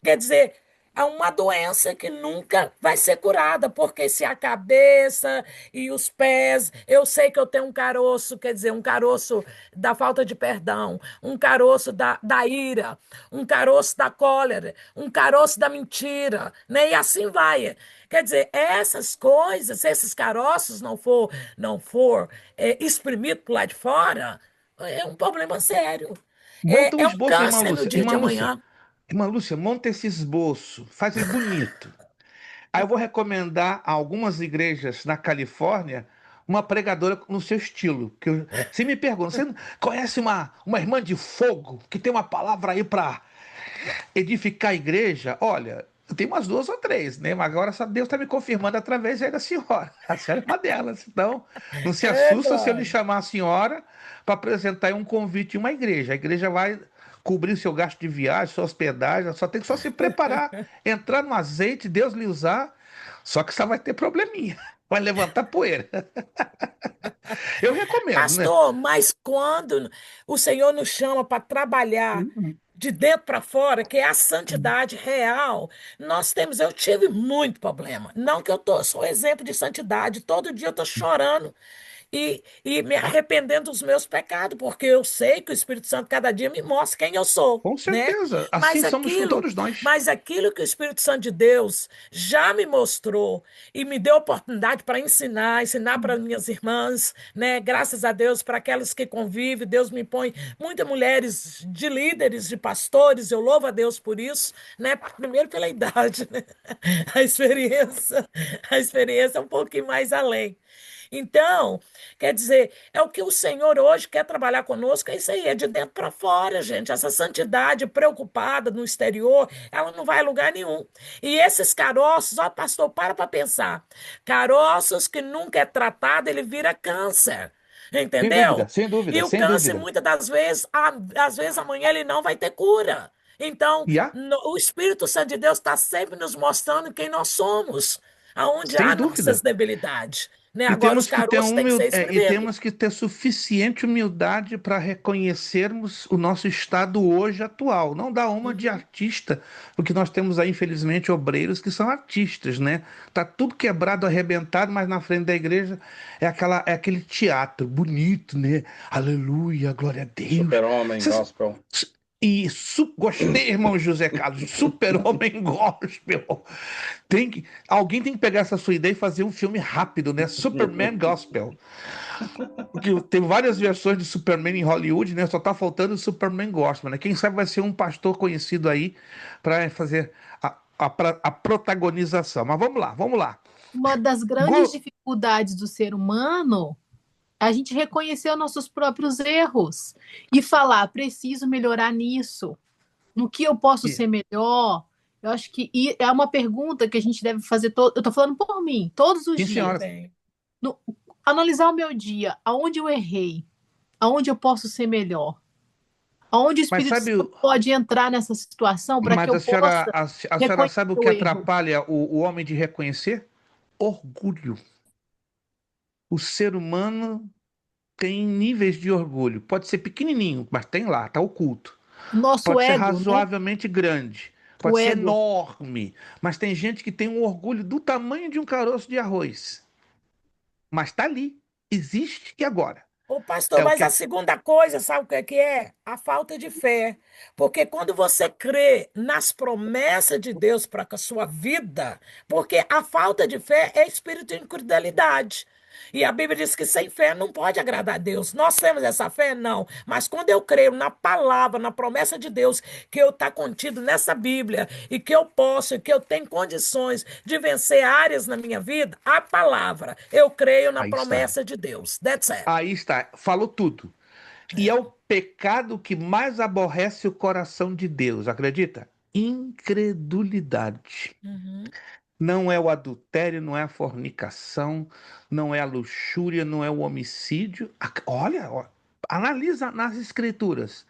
Quer dizer, há uma doença que nunca vai ser curada, porque se a cabeça e os pés, eu sei que eu tenho um caroço, quer dizer, um caroço da falta de perdão, um caroço da ira, um caroço da cólera, um caroço da mentira, né? E assim vai. Quer dizer, essas coisas, se esses caroços não for exprimido por lá de fora, é um problema sério. Monta um É um esboço, irmã câncer no Lúcia. dia de Irmã Lúcia, amanhã. irmã Lúcia, monta esse esboço. Faz ele bonito. Aí eu vou recomendar a algumas igrejas na Califórnia uma pregadora no seu estilo. Você me pergunta, você não conhece uma irmã de fogo que tem uma palavra aí para edificar a igreja? Olha, eu tenho umas duas ou três, né? Mas agora só Deus está me confirmando através aí da senhora. A senhora é uma delas. Então, não se É, assusta se eu lhe glória. chamar a senhora para apresentar aí um convite em uma igreja. A igreja vai cobrir seu gasto de viagem, sua hospedagem, só tem que só se preparar, entrar no azeite, Deus lhe usar, só que só vai ter probleminha. Vai levantar poeira. Eu recomendo, né? Pastor, mas quando o Senhor nos chama para trabalhar de dentro para fora, que é a santidade real, eu tive muito problema. Não que eu sou exemplo de santidade, todo dia eu estou chorando. e me arrependendo dos meus pecados, porque eu sei que o Espírito Santo cada dia me mostra quem eu sou, Com né? certeza. Mas Assim somos com aquilo, todos nós. mas aquilo que o Espírito Santo de Deus já me mostrou e me deu oportunidade para ensinar para minhas irmãs, né? Graças a Deus, para aquelas que convivem, Deus me põe muitas mulheres de líderes, de pastores, eu louvo a Deus por isso, né? Primeiro pela idade, né? A experiência, a experiência é um pouquinho mais além. Então, quer dizer, é o que o Senhor hoje quer trabalhar conosco, é isso aí, é de dentro para fora, gente. Essa santidade preocupada no exterior, ela não vai a lugar nenhum. E esses caroços, ó, pastor, para pensar. Caroços que nunca é tratado, ele vira câncer. Sem dúvida, Entendeu? sem E dúvida, o sem câncer, dúvida. muitas das vezes, às vezes amanhã ele não vai ter cura. Então, E há, o Espírito Santo de Deus está sempre nos mostrando quem nós somos, aonde sem há nossas dúvida. debilidades. Né? E Agora, os temos que ter caroços têm que ser e espremidos. temos que ter suficiente humildade para reconhecermos o nosso estado hoje atual. Não dá uma de Uhum. artista, porque nós temos aí, infelizmente, obreiros que são artistas, né? Tá tudo quebrado, arrebentado, mas na frente da igreja é aquele teatro bonito, né? Aleluia, glória a Deus. Super-homem, Vocês- gospel. Gostei, irmão José Carlos, super-homem gospel. Alguém tem que pegar essa sua ideia e fazer um filme rápido, né? Superman Gospel. Porque tem várias versões de Superman em Hollywood, né? Só tá faltando o Superman Gospel, né? Quem sabe vai ser um pastor conhecido aí para fazer a protagonização. Mas vamos lá, vamos lá. Uma das grandes Go- dificuldades do ser humano é a gente reconhecer os nossos próprios erros e falar, preciso melhorar nisso. No que eu posso e- ser melhor? Eu acho que é uma pergunta que a gente deve fazer. Eu estou falando por mim, todos os Sim, dias. Tudo senhora. bem. No- Analisar o meu dia, aonde eu errei, aonde eu posso ser melhor, aonde o Mas Espírito sabe, Santo pode entrar nessa situação para que mas eu possa a senhora reconhecer sabe o que o erro. atrapalha o homem de reconhecer? Orgulho. O ser humano tem níveis de orgulho. Pode ser pequenininho, mas tem lá, tá oculto. Nosso Pode ser ego, né? razoavelmente grande, O pode ser ego. enorme, mas tem gente que tem um orgulho do tamanho de um caroço de arroz. Mas tá ali, existe e agora. Ô, pastor, É o mas que a segunda coisa, sabe o que é que é? A falta de fé. Porque quando você crê nas promessas de Deus para a sua vida, porque a falta de fé é espírito de incredulidade. E a Bíblia diz que sem fé não pode agradar a Deus. Nós temos essa fé? Não. Mas quando eu creio na palavra, na promessa de Deus, que eu está contido nessa Bíblia, e que eu posso, e que eu tenho condições de vencer áreas na minha vida, a palavra, eu creio na aí está. promessa de Deus. That's it. Aí está, falou tudo. E é o pecado que mais aborrece o coração de Deus, acredita? Incredulidade. Uhum. Não é o adultério, não é a fornicação, não é a luxúria, não é o homicídio. Olha, analisa nas escrituras.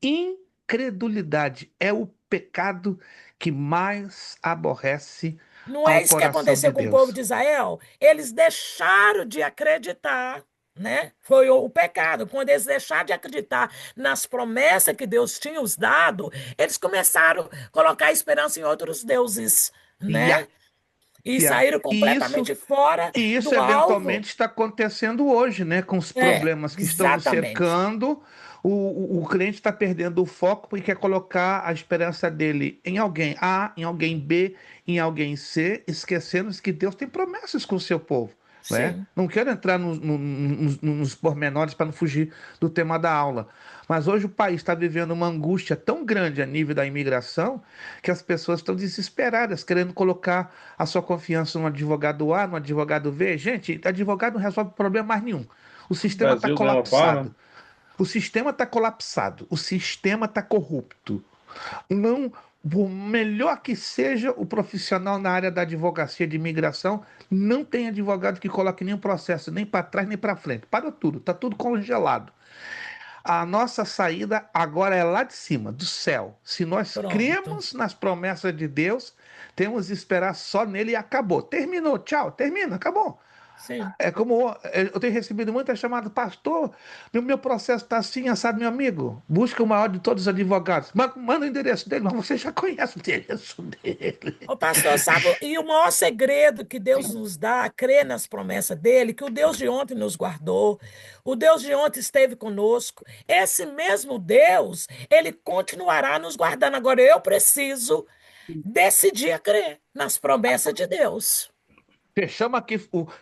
Incredulidade é o pecado que mais aborrece Não é ao isso que coração de aconteceu com o povo Deus. de Israel? Eles deixaram de acreditar, né? Foi o pecado. Quando eles deixaram de acreditar nas promessas que Deus tinha os dado, eles começaram a colocar a esperança em outros deuses, Ya, né? E ya. saíram E isso, completamente fora e isso do alvo. eventualmente está acontecendo hoje, né? Com os É, problemas que estão nos exatamente. cercando, o cliente está perdendo o foco e quer colocar a esperança dele em alguém A, em alguém B, em alguém C, esquecendo que Deus tem promessas com o seu povo. Né? Sim. Não quero entrar nos pormenores para não fugir do tema da aula. Mas hoje o país está vivendo uma angústia tão grande a nível da imigração que as pessoas estão desesperadas, querendo colocar a sua confiança no advogado A, no advogado B. Gente, advogado não resolve problema mais nenhum. O sistema está Brasil da mesma colapsado. forma. O sistema está colapsado. O sistema está corrupto. Não, por melhor que seja o profissional na área da advocacia de imigração, não tem advogado que coloque nenhum processo nem para trás nem para frente. Parou tudo, está tudo congelado. A nossa saída agora é lá de cima, do céu. Se nós Pronto. cremos nas promessas de Deus, temos que esperar só nele e acabou. Terminou, tchau, termina, acabou. Sim. É como eu tenho recebido muita chamada, pastor, meu processo está assim, assado, meu amigo. Busca o maior de todos os advogados. Manda o endereço dele, mas você já conhece o endereço dele. Ô, pastor, sabe, e o maior segredo que Deus nos dá, crer nas promessas dele, que o Deus de ontem nos guardou, o Deus de ontem esteve conosco, esse mesmo Deus, ele continuará nos guardando. Agora, eu preciso decidir a crer nas promessas de Deus.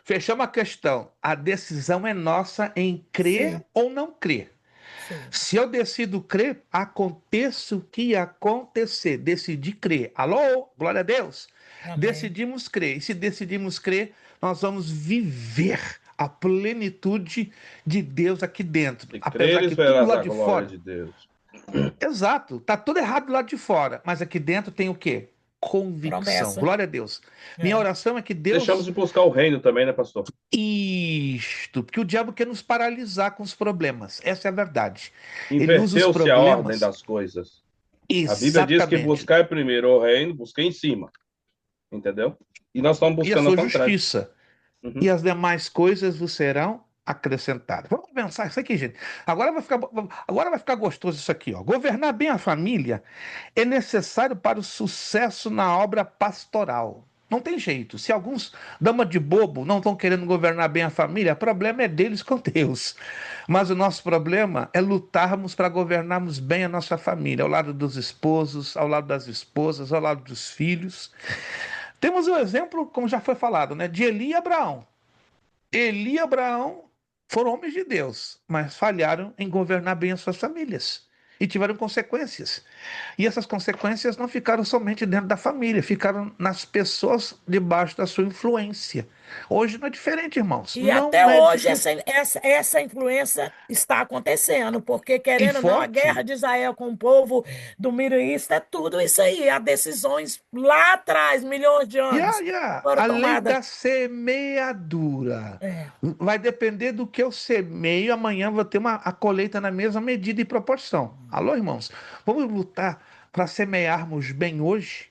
Fechamos a questão. A decisão é nossa em crer Sim, ou não crer. sim. Se eu decido crer, aconteça o que acontecer. Decidi crer. Alô? Glória a Deus. Amém. Decidimos crer. E se decidimos crer, nós vamos viver a plenitude de Deus aqui dentro. Se Apesar creres, que tudo verás lá a de glória fora. de Deus. Exato. Tá tudo errado do lado de fora. Mas aqui dentro tem o quê? Convicção. Promessa. Glória a Deus. Minha É. oração é que Deixamos Deus. de buscar o reino também, né, pastor? Isto, porque o diabo quer nos paralisar com os problemas. Essa é a verdade. Ele usa os Inverteu-se a ordem problemas. das coisas. A Bíblia diz que Exatamente. buscar primeiro o reino, busca em cima. Entendeu? E nós estamos E a buscando ao sua contrário. justiça. E Uhum. as demais coisas vos serão acrescentadas. Vamos pensar isso aqui, gente. Agora vai ficar gostoso isso aqui, ó. Governar bem a família é necessário para o sucesso na obra pastoral. Não tem jeito. Se alguns dama de bobo não estão querendo governar bem a família, o problema é deles com Deus. Mas o nosso problema é lutarmos para governarmos bem a nossa família, ao lado dos esposos, ao lado das esposas, ao lado dos filhos. Temos o exemplo, como já foi falado, né, de Eli e Abraão. Eli e Abraão foram homens de Deus, mas falharam em governar bem as suas famílias e tiveram consequências. E essas consequências não ficaram somente dentro da família, ficaram nas pessoas debaixo da sua influência. Hoje não é diferente, irmãos. E até Não é hoje diferente. essa influência está acontecendo, porque, E querendo ou não, a guerra forte. de Israel com o povo do Middle East é tudo isso aí. Há decisões lá atrás, milhões de Yeah, anos, yeah. foram A lei tomadas. da semeadura É, vai depender do que eu semeio. Amanhã vou ter a colheita na mesma medida e proporção. Alô, irmãos? Vamos lutar para semearmos bem hoje.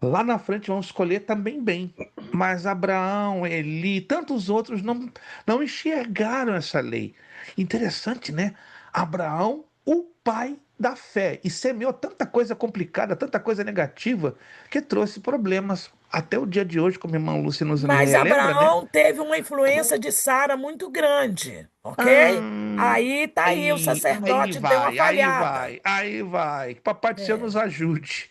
Lá na frente vamos colher também bem. Mas Abraão, Eli, tantos outros não enxergaram essa lei. Interessante, né? Abraão, o pai da fé, e semeou tanta coisa complicada, tanta coisa negativa, que trouxe problemas até o dia de hoje, como a irmã Lúcia nos mas relembra, né? Abraão teve uma influência de Sara muito grande, ok? Ah, Aí tá aí, o aí sacerdote deu uma vai, aí falhada. vai, aí vai. Que Papai do Céu nos É. ajude.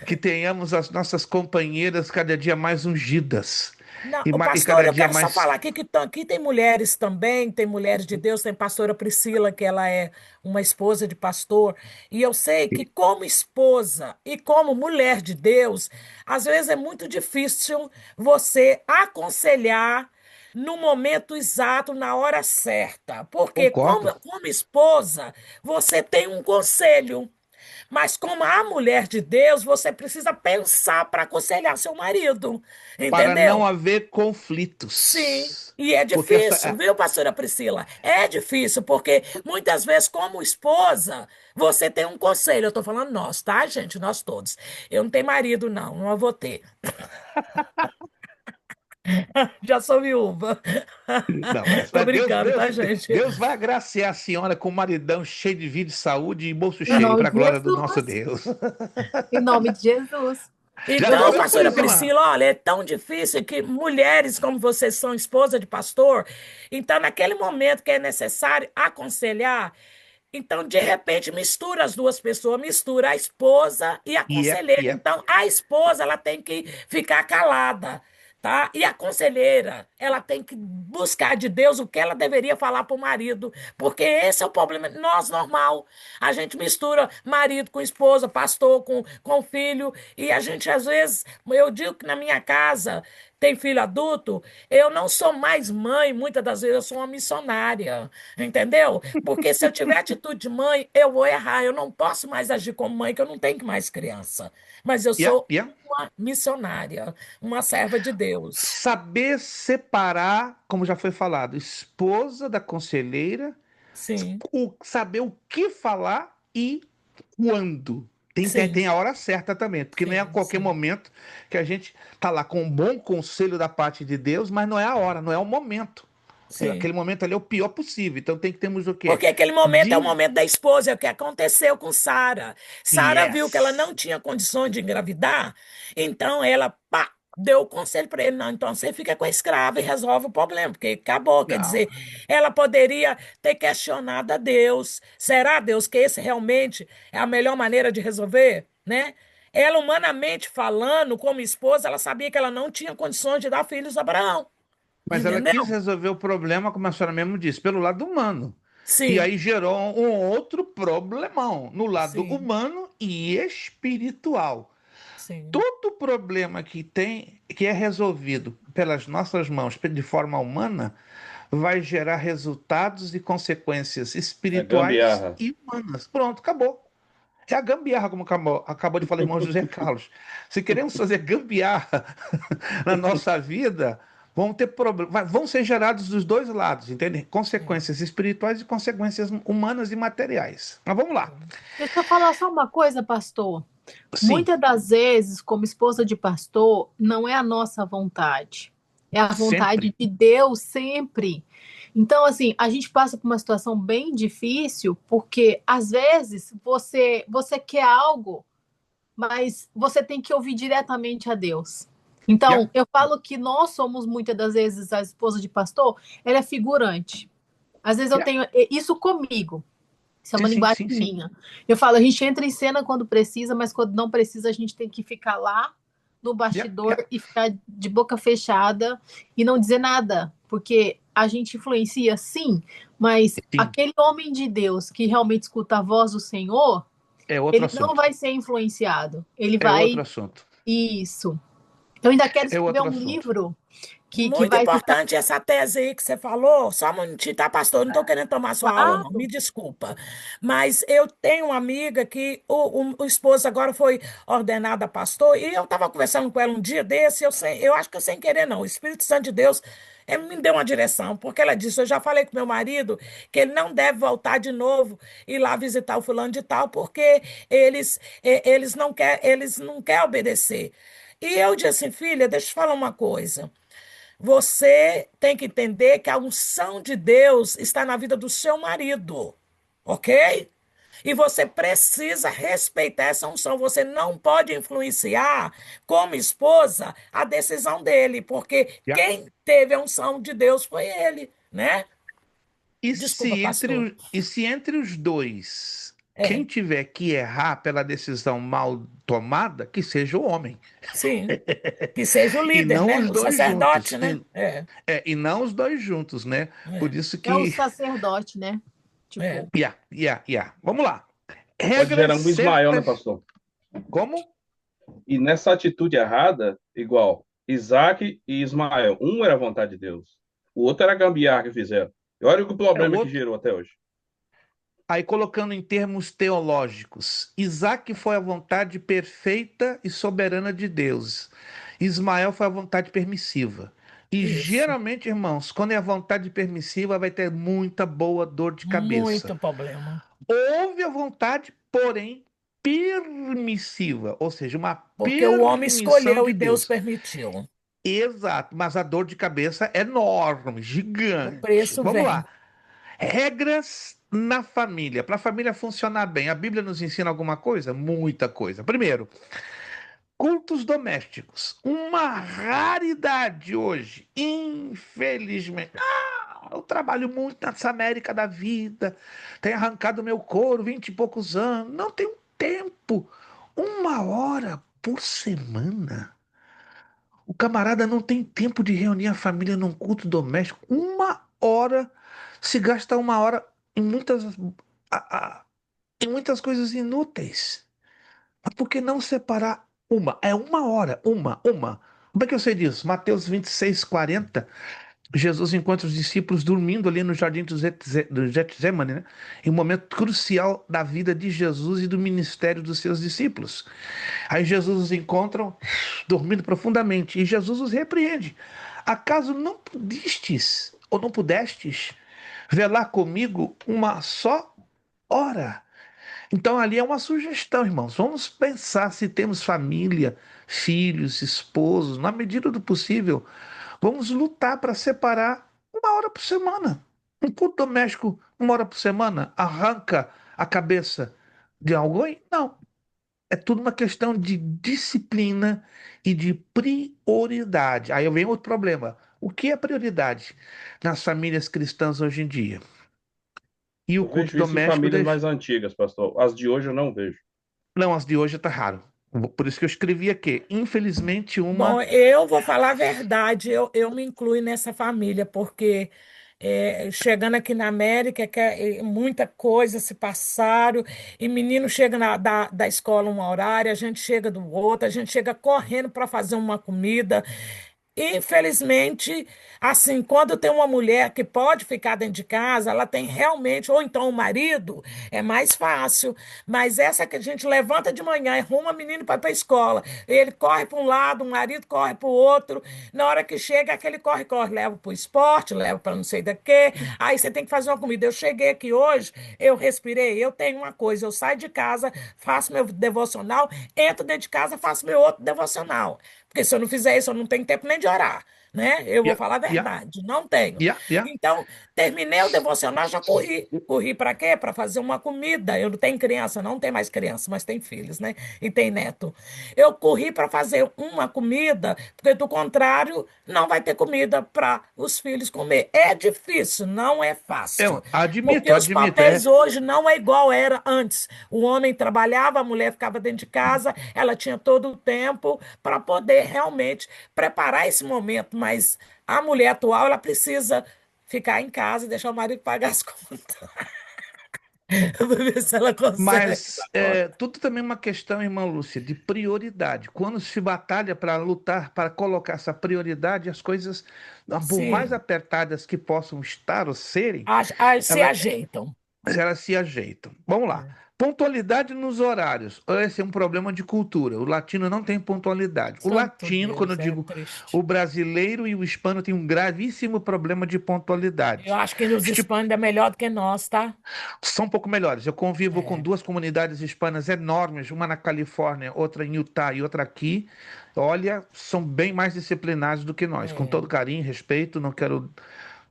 Que tenhamos as nossas companheiras cada dia mais ungidas Não, e, o e pastor, cada eu dia quero só mais. falar aqui que aqui tem mulheres também, tem mulheres de Deus, tem pastora Priscila, que ela é uma esposa de pastor, e eu sei que como esposa e como mulher de Deus, às vezes é muito difícil você aconselhar no momento exato, na hora certa, porque Concordo. como esposa, você tem um conselho. Mas como a mulher de Deus, você precisa pensar para aconselhar seu marido, Para não entendeu? haver Sim, conflitos. e é Porque difícil, viu, pastora Priscila? É difícil, porque muitas vezes, como esposa, você tem um conselho. Eu estou falando nós, tá, gente? Nós todos. Eu não tenho marido, não, não vou ter. Já sou viúva. não, Tô Deus, brincando, Deus, tá, gente? Deus vai agraciar a senhora com um maridão cheio de vida e saúde e bolso Em cheio, nome para a de glória do nosso Jesus. Deus. Em nome de Jesus. Já Eu Então, deixo oramos por pastora isso, assim, irmã? Priscila, olha, é tão difícil que mulheres como vocês são esposa de pastor, então naquele momento que é necessário aconselhar, então de repente mistura as duas pessoas, mistura a esposa e a E é, conselheira. e é. Então a esposa ela tem que ficar calada, tá? E a conselheira, ela tem que buscar de Deus o que ela deveria falar para o marido, porque esse é o problema. Nós, normal, a gente mistura marido com esposa, pastor com filho, e a gente, às vezes, eu digo que na minha casa tem filho adulto, eu não sou mais mãe, muitas das vezes eu sou uma missionária, entendeu? Porque se eu tiver atitude de mãe, eu vou errar, eu não posso mais agir como mãe, que eu não tenho mais criança, mas eu E é, sou e é. uma missionária, uma serva de Deus. Saber separar, como já foi falado, esposa da conselheira, Sim, saber o que falar e quando. Sim, Tem a hora certa também, porque não é a sim, qualquer sim, momento que a gente tá lá com um bom conselho da parte de Deus, mas não é a hora, não é o momento. sim. Aquele momento ali é o pior possível. Então tem que termos o quê? Porque aquele momento é o De... momento da esposa, é o que aconteceu com Sara. Sara viu que ela Yes! não tinha condições de engravidar, então ela, pá, deu o conselho para ele: não, então você fica com a escrava e resolve o problema, porque acabou. Quer Não. dizer, ela poderia ter questionado a Deus: será, Deus, que esse realmente é a melhor maneira de resolver? Né? Ela, humanamente falando, como esposa, ela sabia que ela não tinha condições de dar filhos a Abraão. Mas ela Entendeu? quis resolver o problema, como a senhora mesmo disse, pelo lado humano. E Sim, aí gerou um outro problemão no lado sim, humano e espiritual. sim. Todo problema que tem, que é resolvido pelas nossas mãos de forma humana, vai gerar resultados e consequências É espirituais gambiarra. e humanas. Pronto, acabou. É a gambiarra, como acabou de falar o irmão José Carlos. Se queremos fazer gambiarra na nossa vida, vão ter problemas, vão ser gerados dos dois lados, entende? Consequências espirituais e consequências humanas e materiais. Mas vamos lá. Deixa eu falar só uma coisa, pastor. Sim, Muitas das vezes, como esposa de pastor, não é a nossa vontade, é a vontade sempre. de Deus sempre. Então, assim, a gente passa por uma situação bem difícil, porque às vezes você quer algo, mas você tem que ouvir diretamente a Deus. Yeah, Então, eu falo que nós somos muitas das vezes a esposa de pastor, ela é figurante. Às vezes eu yeah. tenho isso comigo. Isso é Sim, uma sim, linguagem sim, sim. minha. Eu falo, a gente entra em cena quando precisa, mas quando não precisa, a gente tem que ficar lá no Yeah, yeah. bastidor e ficar de boca fechada e não dizer nada, porque a gente influencia, sim, mas Sim, aquele homem de Deus que realmente escuta a voz do Senhor, é outro ele não assunto. vai ser influenciado. Ele É outro vai. assunto. Isso. Eu ainda quero É escrever outro um assunto. livro que Muito vai ficar. importante essa tese aí que você falou. Só um minutinho, tá, pastor? Não estou querendo tomar sua aula, não. Me Claro. desculpa. Mas eu tenho uma amiga que o esposo agora foi ordenado a pastor, e eu estava conversando com ela um dia desse, eu acho que eu sem querer, não. O Espírito Santo de Deus me deu uma direção, porque ela disse: eu já falei com meu marido que ele não deve voltar de novo e lá visitar o fulano de tal, porque eles não querem obedecer. E eu disse assim: filha, deixa eu te falar uma coisa. Você tem que entender que a unção de Deus está na vida do seu marido, ok? E você precisa respeitar essa unção. Você não pode influenciar, como esposa, a decisão dele, porque Yeah. quem teve a unção de Deus foi ele, né? Desculpa, pastor. E se entre os dois, quem É, tiver que errar pela decisão mal tomada, que seja o homem, sim. Que seja o e líder, não né? os O dois sacerdote, juntos. né? É, E não os dois juntos, né? Por é, isso É o que. sacerdote, né? é. Tipo, Vamos lá. Pode Regras gerar um Ismael, né, certas. pastor? Como? E nessa atitude errada, igual Isaac e Ismael, um era a vontade de Deus, o outro era a gambiarra que fizeram. E olha o É o problema que outro. gerou até hoje. Aí, colocando em termos teológicos, Isaac foi a vontade perfeita e soberana de Deus. Ismael foi a vontade permissiva. E Isso. geralmente, irmãos, quando é a vontade permissiva, vai ter muita boa dor de cabeça. Muito problema. Houve a vontade, porém, permissiva, ou seja, uma Porque o homem permissão escolheu e de Deus Deus. permitiu. Exato, mas a dor de cabeça é enorme, O gigante. preço Vamos vem. lá. Regras na família. Para a família funcionar bem, a Bíblia nos ensina alguma coisa? Muita coisa. Primeiro, cultos domésticos. Uma raridade hoje, infelizmente. Eu trabalho muito nessa América da vida, tenho arrancado meu couro 20 e poucos anos. Não tenho tempo. 1 hora por semana. O camarada não tem tempo de reunir a família num culto doméstico. 1 hora se gasta 1 hora em a- em muitas coisas inúteis. Mas por que não separar uma? É 1 hora, uma. Como é que eu sei disso? Mateus 26:40. Jesus encontra os discípulos dormindo ali no jardim do Getsemane, né? Em um momento crucial da vida de Jesus e do ministério dos seus discípulos. Aí Jesus os encontra dormindo profundamente e Jesus os repreende. Acaso não pudestes ou não pudestes velar comigo uma só hora? Então ali é uma sugestão, irmãos. Vamos pensar se temos família, filhos, esposos, na medida do possível, vamos lutar para separar 1 hora por semana. Um culto doméstico, 1 hora por semana, arranca a cabeça de alguém? Não. É tudo uma questão de disciplina e de prioridade. Aí vem outro problema. O que é prioridade nas famílias cristãs hoje em dia? E o Eu culto vejo isso em doméstico famílias deixa. mais antigas, pastor. As de hoje eu não vejo. Não, as de hoje está raro. Por isso que eu escrevi aqui. Infelizmente, Bom, uma. eu vou falar a verdade, eu me incluo nessa família, porque chegando aqui na América, muita coisa se passaram, e menino chega da escola uma horária, a gente chega do outro, a gente chega correndo para fazer uma comida. Infelizmente, assim, quando tem uma mulher que pode ficar dentro de casa, ela tem realmente, ou então o marido, é mais fácil. Mas essa que a gente levanta de manhã e arruma menino para ir para a escola, ele corre para um lado, o marido corre para o outro. Na hora que chega, aquele corre-corre, leva para o esporte, leva para não sei da quê. Aí você tem que fazer uma comida. Eu cheguei aqui hoje, eu respirei, eu tenho uma coisa, eu saio de casa, faço meu devocional, entro dentro de casa, faço meu outro devocional. Porque se eu não fizer isso, eu não tenho tempo nem de orar, né? Eu vou Yeah, falar a yeah, verdade, não tenho. yeah, yeah. Então, terminei o devocional, já corri. Corri para quê? Para fazer uma comida. Eu não tenho criança, não tem mais criança, mas tem filhos, né? E tem neto. Eu corri para fazer uma comida, porque do contrário, não vai ter comida para os filhos comer. É difícil, não é fácil. Eu Porque admito, os admito. papéis hoje não é igual era antes. O homem trabalhava, a mulher ficava dentro de casa, ela tinha todo o tempo para poder realmente preparar esse momento, mas a mulher atual, ela precisa ficar em casa e deixar o marido pagar as contas. Para ver se ela consegue Mas dar conta. tudo também é uma questão, irmã Lúcia, de prioridade. Quando se batalha para lutar, para colocar essa prioridade, as coisas, por mais Sim, apertadas que possam estar ou serem, se ela, ajeitam. elas se ajeitam. Vamos lá. É. Pontualidade nos horários. Esse é um problema de cultura. O latino não tem pontualidade. O Santo latino, quando eu Deus, é digo o triste. brasileiro e o hispano, tem um gravíssimo problema de Eu pontualidade. acho que nos Tipo, hispanos é melhor do que nós, tá? são um pouco melhores. Eu convivo com É, duas comunidades hispanas enormes, uma na Califórnia, outra em Utah e outra aqui. Olha, são bem mais disciplinados do que nós. Com é. todo carinho, respeito, não quero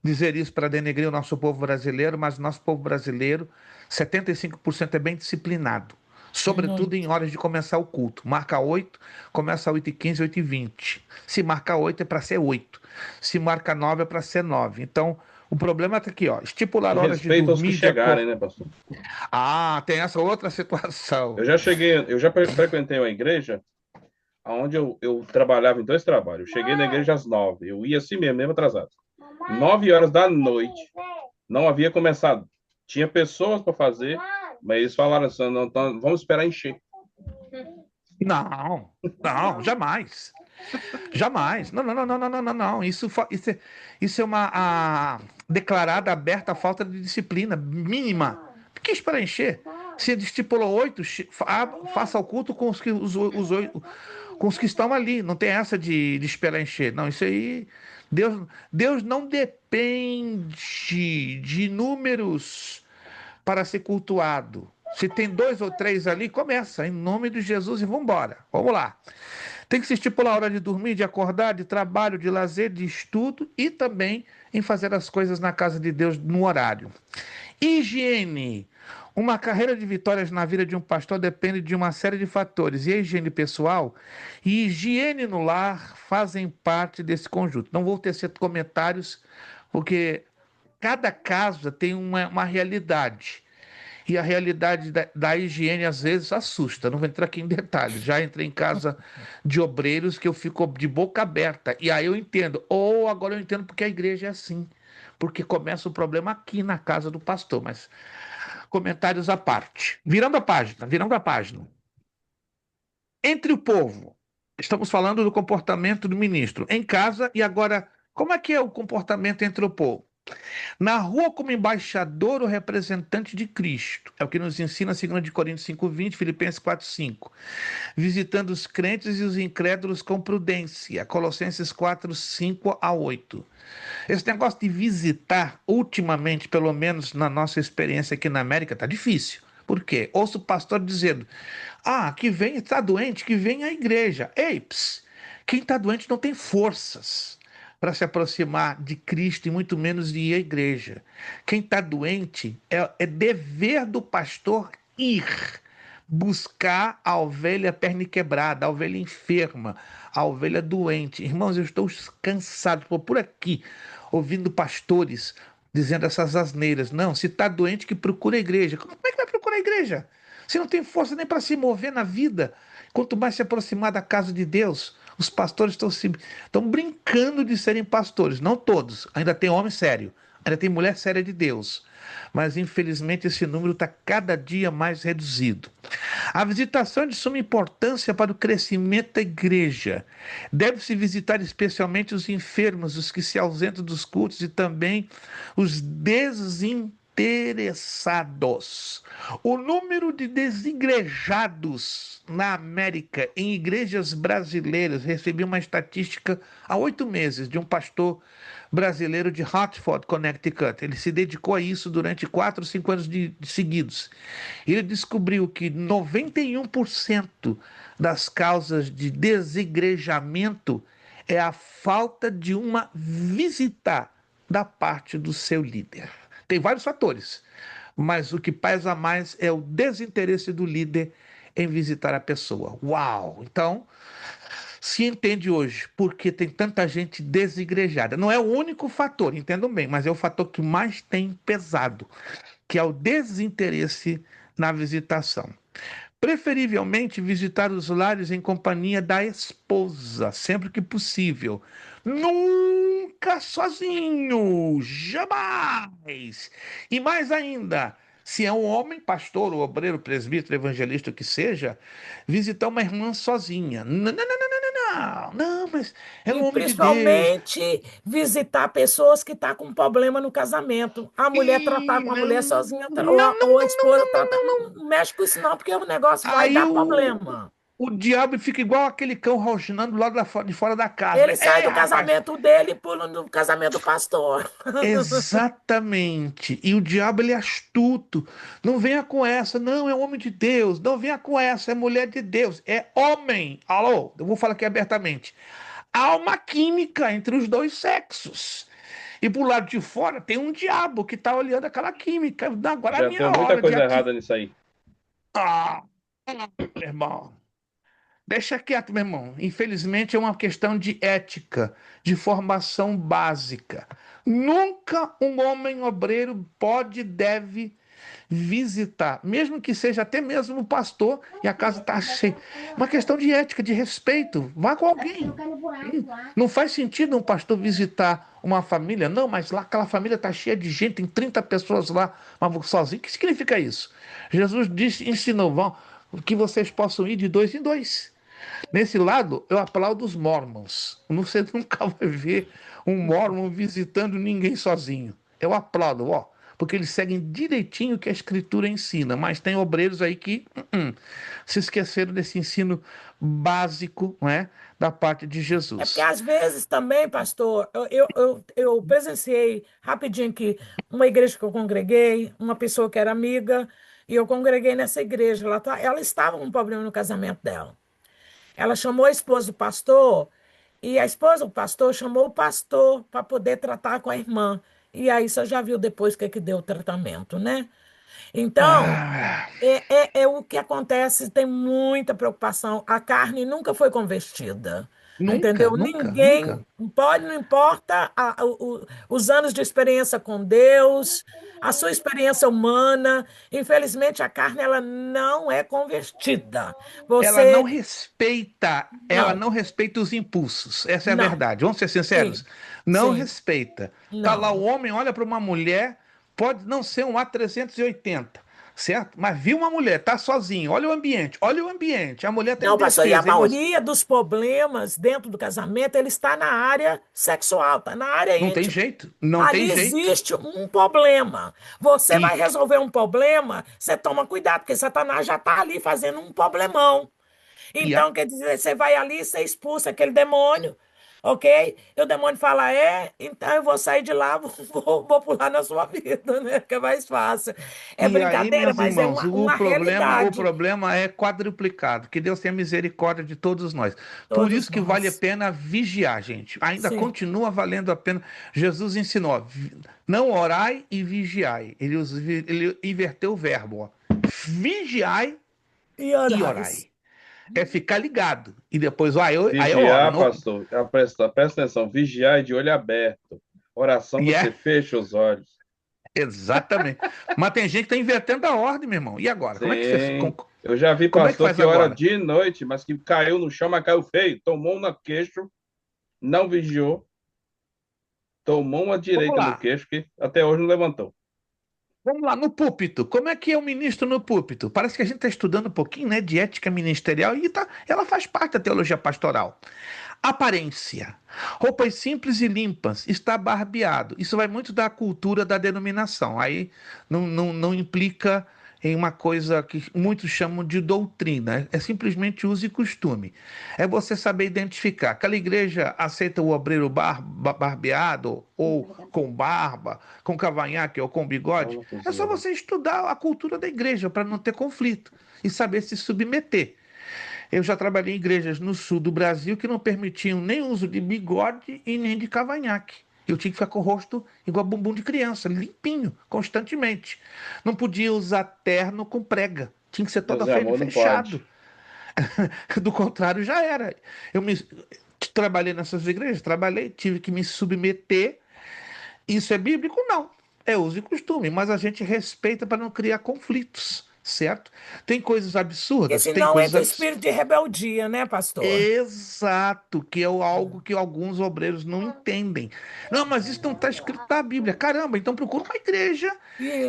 dizer isso para denegrir o nosso povo brasileiro, mas o nosso povo brasileiro, 75% é bem disciplinado. Sobretudo em Muito. horas de começar o culto. Marca 8, começa 8h15, 8h20. Se marca 8 é para ser 8. Se marca 9 é para ser 9. Então, o problema está aqui, ó. Estipular E horas de respeito aos que dormir de chegarem, acordo. né, pastor? Ah, tem essa outra situação. Eu já frequentei uma igreja onde eu trabalhava em dois trabalhos. Eu cheguei na igreja às 9. Eu ia assim mesmo, mesmo atrasado. 9 horas da noite. Não havia começado. Tinha pessoas para fazer, mas eles falaram assim, não, vamos esperar encher. Não, não, jamais. Jamais. Não, não, não, não, não, não, não, não. Isso é uma declarada aberta falta de disciplina mínima. Por que esperar encher? Se ele estipulou 8, faça o culto com com os que estão ali. Não tem essa de esperar encher. Não, isso aí. Deus não depende de números para ser cultuado. Se tem 2 ou 3 ali, começa, em nome de Jesus, e vamos embora. Vamos lá. Tem que se estipular a hora de dormir, de acordar, de trabalho, de lazer, de estudo e também em fazer as coisas na casa de Deus no horário. Higiene. Uma carreira de vitórias na vida de um pastor depende de uma série de fatores, e a higiene pessoal e higiene no lar fazem parte desse conjunto. Não vou tecer comentários, porque cada casa tem uma realidade. E a realidade da higiene às vezes assusta. Não vou entrar aqui em detalhes. Já entrei em casa de obreiros que eu fico de boca aberta. E aí eu entendo. Ou agora eu entendo porque a igreja é assim. Porque começa o problema aqui na casa do pastor. Mas comentários à parte. Virando a página, virando a página. Entre o povo, estamos falando do comportamento do ministro. Em casa e agora, como é que é o comportamento entre o povo? Na rua como embaixador ou representante de Cristo. É o que nos ensina 2 Coríntios 5:20, Filipenses 4:5. Visitando os crentes e os incrédulos com prudência. Colossenses 4:5-8. Esse negócio de visitar, ultimamente, pelo menos na nossa experiência aqui na América, tá difícil. Por quê? Ouço o pastor dizendo: ah, que vem, está doente, que vem à igreja. Ei, quem está doente não tem forças para se aproximar de Cristo e muito menos de ir à igreja. Quem está doente é dever do pastor ir buscar a ovelha perniquebrada, a ovelha enferma, a ovelha doente. Irmãos, eu estou cansado, estou por aqui ouvindo pastores dizendo essas asneiras. Não, se está doente, que procura a igreja. Como é que vai procurar a igreja? Você não tem força nem para se mover na vida. Quanto mais se aproximar da casa de Deus, os pastores estão brincando de serem pastores. Não todos. Ainda tem homem sério. Ainda tem mulher séria de Deus. Mas, infelizmente, esse número está cada dia mais reduzido. A visitação é de suma importância para o crescimento da igreja. Deve-se visitar especialmente os enfermos, os que se ausentam dos cultos e também os desinteressados. O número de desigrejados na América, em igrejas brasileiras, recebi uma estatística há 8 meses de um pastor brasileiro de Hartford, Connecticut. Ele se dedicou a isso durante 4 ou 5 anos seguidos. Ele descobriu que 91% das causas de desigrejamento é a falta de uma visita da parte do seu líder. Tem vários fatores, mas o que pesa mais é o desinteresse do líder em visitar a pessoa. Uau! Então, se entende hoje porque tem tanta gente desigrejada. Não é o único fator, entendam bem, mas é o fator que mais tem pesado, que é o desinteresse na visitação. Preferivelmente visitar os lares em companhia da esposa, sempre que possível. Nunca sozinho, jamais! E mais ainda, se é um homem, pastor, ou obreiro, presbítero, evangelista, o que seja, visitar uma irmã sozinha. Não, não, não, não, não, não, não, mas é um E homem de Deus. principalmente visitar pessoas que estão com problema no casamento. A mulher tratar com a mulher sozinha, Não, não, não, ou a não, esposa não, tratar. não, não. Não mexe com isso, não, porque o negócio vai Aí dar problema. o diabo fica igual aquele cão rosnando lá de fora da casa, Ele né? sai Ei, do rapaz! casamento dele e pula no casamento do pastor. Exatamente. E o diabo, ele é astuto. Não venha com essa, não, é homem de Deus. Não venha com essa, é mulher de Deus. É homem. Alô, eu vou falar aqui abertamente. Há uma química entre os dois sexos. E pro lado de fora tem um diabo que está olhando aquela química. Agora é a Já minha tem muita hora de coisa aqui. errada nisso aí. Ah, meu irmão. Deixa quieto, meu irmão. Infelizmente é uma questão de ética, de formação básica. Nunca um homem obreiro pode, deve visitar, mesmo que seja até mesmo o pastor e a casa está cheia. Uma questão de ética, de respeito. Vá com alguém. Não faz sentido um pastor visitar uma família, não, mas lá aquela família está cheia de gente, tem 30 pessoas lá, mas sozinho. O que significa isso? Jesus disse, ensinou, vão, que vocês possam ir de 2 em 2. Nesse lado, eu aplaudo os mormons. Você nunca vai ver um mormon visitando ninguém sozinho. Eu aplaudo, ó, porque eles seguem direitinho o que a Escritura ensina. Mas tem obreiros aí que se esqueceram desse ensino básico, não é, da parte de É porque Jesus. às vezes também, pastor, eu presenciei rapidinho aqui uma igreja que eu congreguei, uma pessoa que era amiga, e eu congreguei nessa igreja. Ela estava com um problema no casamento dela. Ela chamou a esposa do pastor e a esposa do pastor chamou o pastor para poder tratar com a irmã. E aí você já viu depois o que, que deu o tratamento, né? Então, Ah, é o que acontece, tem muita preocupação. A carne nunca foi convertida, nunca, entendeu? nunca, Ninguém nunca. pode, não importa os anos de experiência com Deus, a sua experiência humana. Infelizmente, a carne ela não é convertida. Ela não Você respeita, ela não, não respeita os impulsos. Essa é a não, verdade. Vamos ser sinceros? sim, Não sim, respeita. Tá lá o não. homem, olha para uma mulher, pode não ser um A380, certo? Mas viu uma mulher, tá sozinho. Olha o ambiente, olha o ambiente. A mulher tá Não, pastor, e a indefesa. maioria dos problemas dentro do casamento, ele está na área sexual, está na área Não tem íntima. jeito, não tem Ali jeito. existe um problema. Você vai E, resolver um problema, você toma cuidado, porque Satanás já está ali fazendo um problemão. e a Então, quer dizer, você vai ali, você expulsa aquele demônio. ok? E o demônio fala, então eu vou sair de lá, vou pular na sua vida, né? Que é mais fácil. É E aí, brincadeira, meus mas é irmãos, uma, o uma problema, o realidade. problema é quadruplicado. Que Deus tenha misericórdia de todos nós. Por Todos isso que vale a nós. pena vigiar, gente. Ainda Sim. continua valendo a pena. Jesus ensinou: não orai e vigiai. Ele inverteu o verbo, ó. Vigiai E e orais. orai. É ficar ligado. E depois, aí eu oro. Vigiar, pastor, presta atenção, vigiar é de olho aberto. Oração E você é fecha os olhos. exatamente. Mas tem gente que está invertendo a ordem, meu irmão. E agora? Como é que fez? Sim, eu já vi Como é que pastor faz que ora agora? de noite, mas que caiu no chão, mas caiu feio, tomou um no queixo, não vigiou, tomou uma Vamos direita no lá. queixo que até hoje não levantou. Vamos lá, no púlpito. Como é que é o ministro no púlpito? Parece que a gente está estudando um pouquinho, né, de ética ministerial e ela faz parte da teologia pastoral. Aparência. Roupas simples e limpas. Está barbeado. Isso vai muito da cultura da denominação. Aí não implica em uma coisa que muitos chamam de doutrina. É simplesmente uso e costume. É você saber identificar. Aquela igreja aceita o obreiro barbeado ou com barba, com cavanhaque ou com Não, bigode. não É só funciona. você estudar a cultura da igreja para não ter conflito e saber se submeter. Eu já trabalhei em igrejas no sul do Brasil que não permitiam nem uso de bigode e nem de cavanhaque. Eu tinha que ficar com o rosto igual bumbum de criança, limpinho, constantemente. Não podia usar terno com prega. Tinha que ser Deus toda é feito amor, não pode. fechado. Do contrário, já era. Eu me trabalhei nessas igrejas, trabalhei, tive que me submeter. Isso é bíblico? Não. É uso e costume, mas a gente respeita para não criar conflitos, certo? Tem coisas Porque absurdas, tem senão coisas entra o espírito de rebeldia, né, pastor? exato, que é algo que alguns obreiros não entendem. Não, mas isso não está escrito na Bíblia. Caramba, então procura uma igreja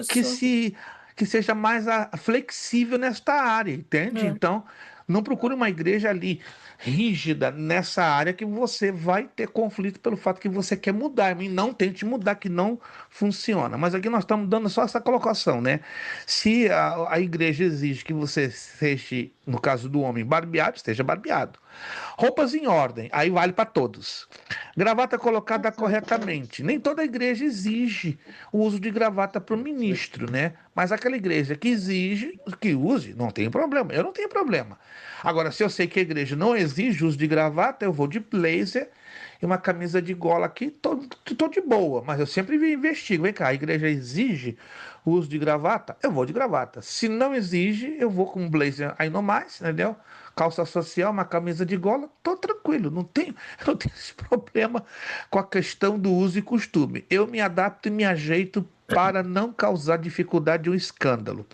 que Isso. se que seja mais flexível nesta área, entende? É. Então, não procure uma igreja ali rígida nessa área que você vai ter conflito pelo fato que você quer mudar. E não tente mudar, que não funciona. Mas aqui nós estamos dando só essa colocação, né? Se a igreja exige que você seja, no caso do homem, barbeado, esteja barbeado. Roupas em ordem, aí vale para todos. Gravata colocada corretamente. Nem toda igreja exige o uso de gravata para o ministro, né? Mas aquela igreja que exige, que use, não tem problema. Eu não tenho problema. Agora, se eu sei que a igreja não exige uso de gravata, eu vou de blazer e uma camisa de gola aqui, tô de boa. Mas eu sempre investigo. Vem cá, a igreja exige o uso de gravata? Eu vou de gravata. Se não exige, eu vou com um blazer aí no mais, entendeu? Calça social, uma camisa de gola, tô tranquilo, não tenho esse problema com a questão do uso e costume. Eu me adapto e me ajeito para não causar dificuldade ou escândalo.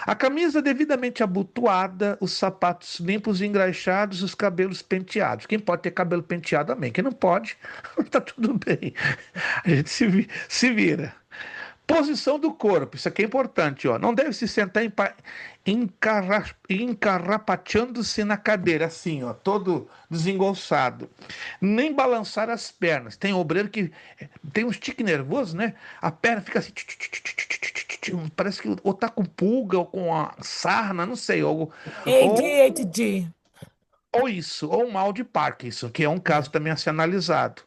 A camisa devidamente abotoada, os sapatos limpos e engraxados, os cabelos penteados. Quem pode ter cabelo penteado, amém. Quem não pode, tá tudo bem. A gente se vira. Posição do corpo, isso aqui é importante, ó. Não deve se sentar encarrapateando-se na cadeira, assim, ó, todo desengonçado. Nem balançar as pernas. Tem obreiro que tem um tique nervoso, né? A perna fica assim, parece que ou tá com pulga ou com a sarna, não sei, ou, ADHD. ou isso, ou mal de Parkinson, que é um caso também a ser analisado,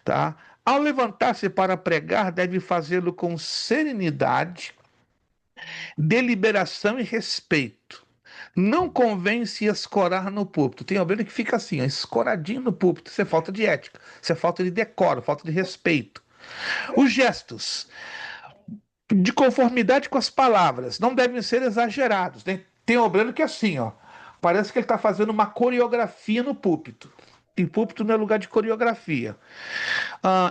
tá? Ao levantar-se para pregar, deve fazê-lo com serenidade, deliberação e respeito. Não convém se escorar no púlpito. Tem obreiro que fica assim, ó, escoradinho no púlpito. Isso é falta de ética, isso é falta de decoro, falta de respeito. Os gestos de conformidade com as palavras não devem ser exagerados. Tem obreiro que é assim, ó, parece que ele está fazendo uma coreografia no púlpito. E púlpito não é lugar de coreografia.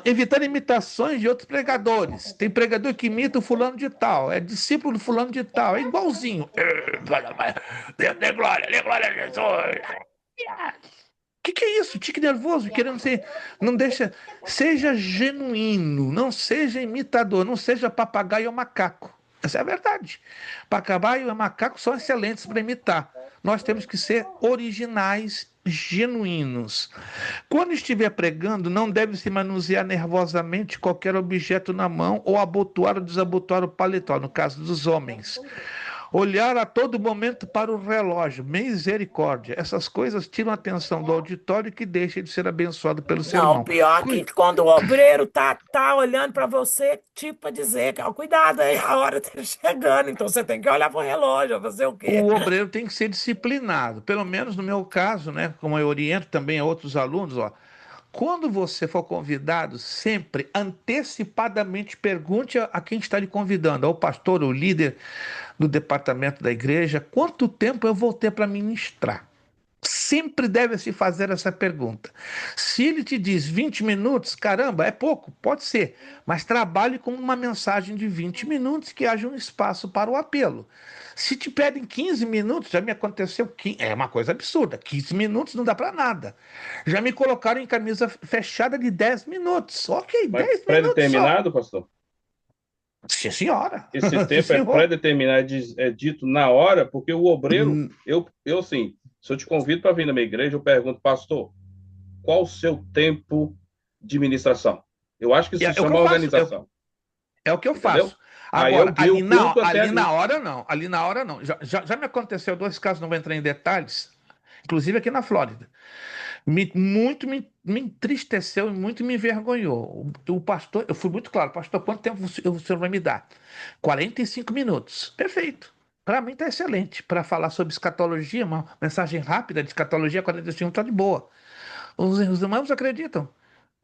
Evitando imitações de outros pregadores. Tem pregador que imita o fulano de tal, é discípulo do fulano de tal, é igualzinho. Dê glória a Jesus. Que é isso? Tique nervoso, querendo ser. Não deixa. Seja genuíno, não seja imitador, não seja papagaio ou macaco. Essa é a verdade. Papagaio e macaco são excelentes para imitar. Nós temos que ser originais, genuínos. Quando estiver pregando, não deve se manusear nervosamente qualquer objeto na mão ou abotoar ou desabotoar o paletó, no caso dos homens. Olhar a todo momento para o relógio, misericórdia. Essas coisas tiram a atenção do auditório que deixa de ser abençoado pelo Não, o sermão. pior é que quando o obreiro tá olhando para você, tipo, para dizer que, ó, cuidado aí, a hora tá chegando, então você tem que olhar pro relógio, fazer o quê? O obreiro tem que ser disciplinado, pelo menos no meu caso, né? Como eu oriento também a outros alunos, ó. Quando você for convidado, sempre antecipadamente pergunte a quem está lhe convidando, ao pastor, ao líder do departamento da igreja, quanto tempo eu vou ter para ministrar. Sempre deve se fazer essa pergunta. Se ele te diz 20 minutos, caramba, é pouco, pode ser, mas trabalhe com uma mensagem de 20 minutos que haja um espaço para o apelo. Se te pedem 15 minutos, já me aconteceu, é uma coisa absurda, 15 minutos não dá para nada. Já me colocaram em camisa fechada de 10 minutos, ok, Mas 10 minutos só. pré-determinado, pastor? Sim, senhora. Esse Sim, tempo é senhor. pré-determinado, é dito na hora, porque o obreiro, Hum, eu assim, se eu te convido para vir na minha igreja, eu pergunto, pastor, qual o seu tempo de ministração? Eu acho que isso se É o que eu chama faço. organização, É o que eu entendeu? faço. Aí eu Agora, guio o culto até ali ali. na hora não. Ali na hora não. Já me aconteceu dois casos, não vou entrar em detalhes, inclusive aqui na Flórida. Me entristeceu e muito me envergonhou. O pastor, eu fui muito claro, pastor, quanto tempo o senhor vai me dar? 45 minutos. Perfeito. Para mim está excelente. Para falar sobre escatologia, uma mensagem rápida de escatologia, 45 minutos está de boa. Os irmãos acreditam.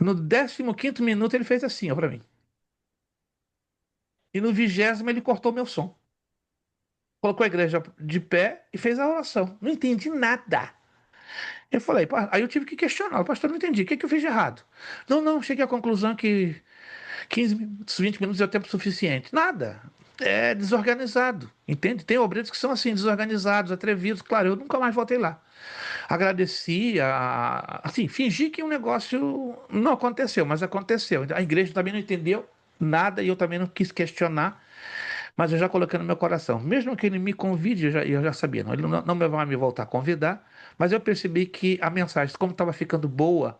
No 15º minuto ele fez assim, ó, para mim. E no 20º ele cortou meu som. Colocou a igreja de pé e fez a oração. Não entendi nada. Eu falei, aí eu tive que questionar. Pastor, não entendi. O que eu fiz de errado? Não, cheguei à conclusão que 15 minutos, 20 minutos é o tempo suficiente. Nada. É desorganizado. Entende? Tem obreiros que são assim, desorganizados, atrevidos. Claro, eu nunca mais voltei lá. Agradeci, assim, fingi que um negócio não aconteceu, mas aconteceu. A igreja também não entendeu nada e eu também não quis questionar. Mas eu já coloquei no meu coração, mesmo que ele me convide, eu já sabia, não, ele não vai me voltar a convidar, mas eu percebi que a mensagem, como estava ficando boa,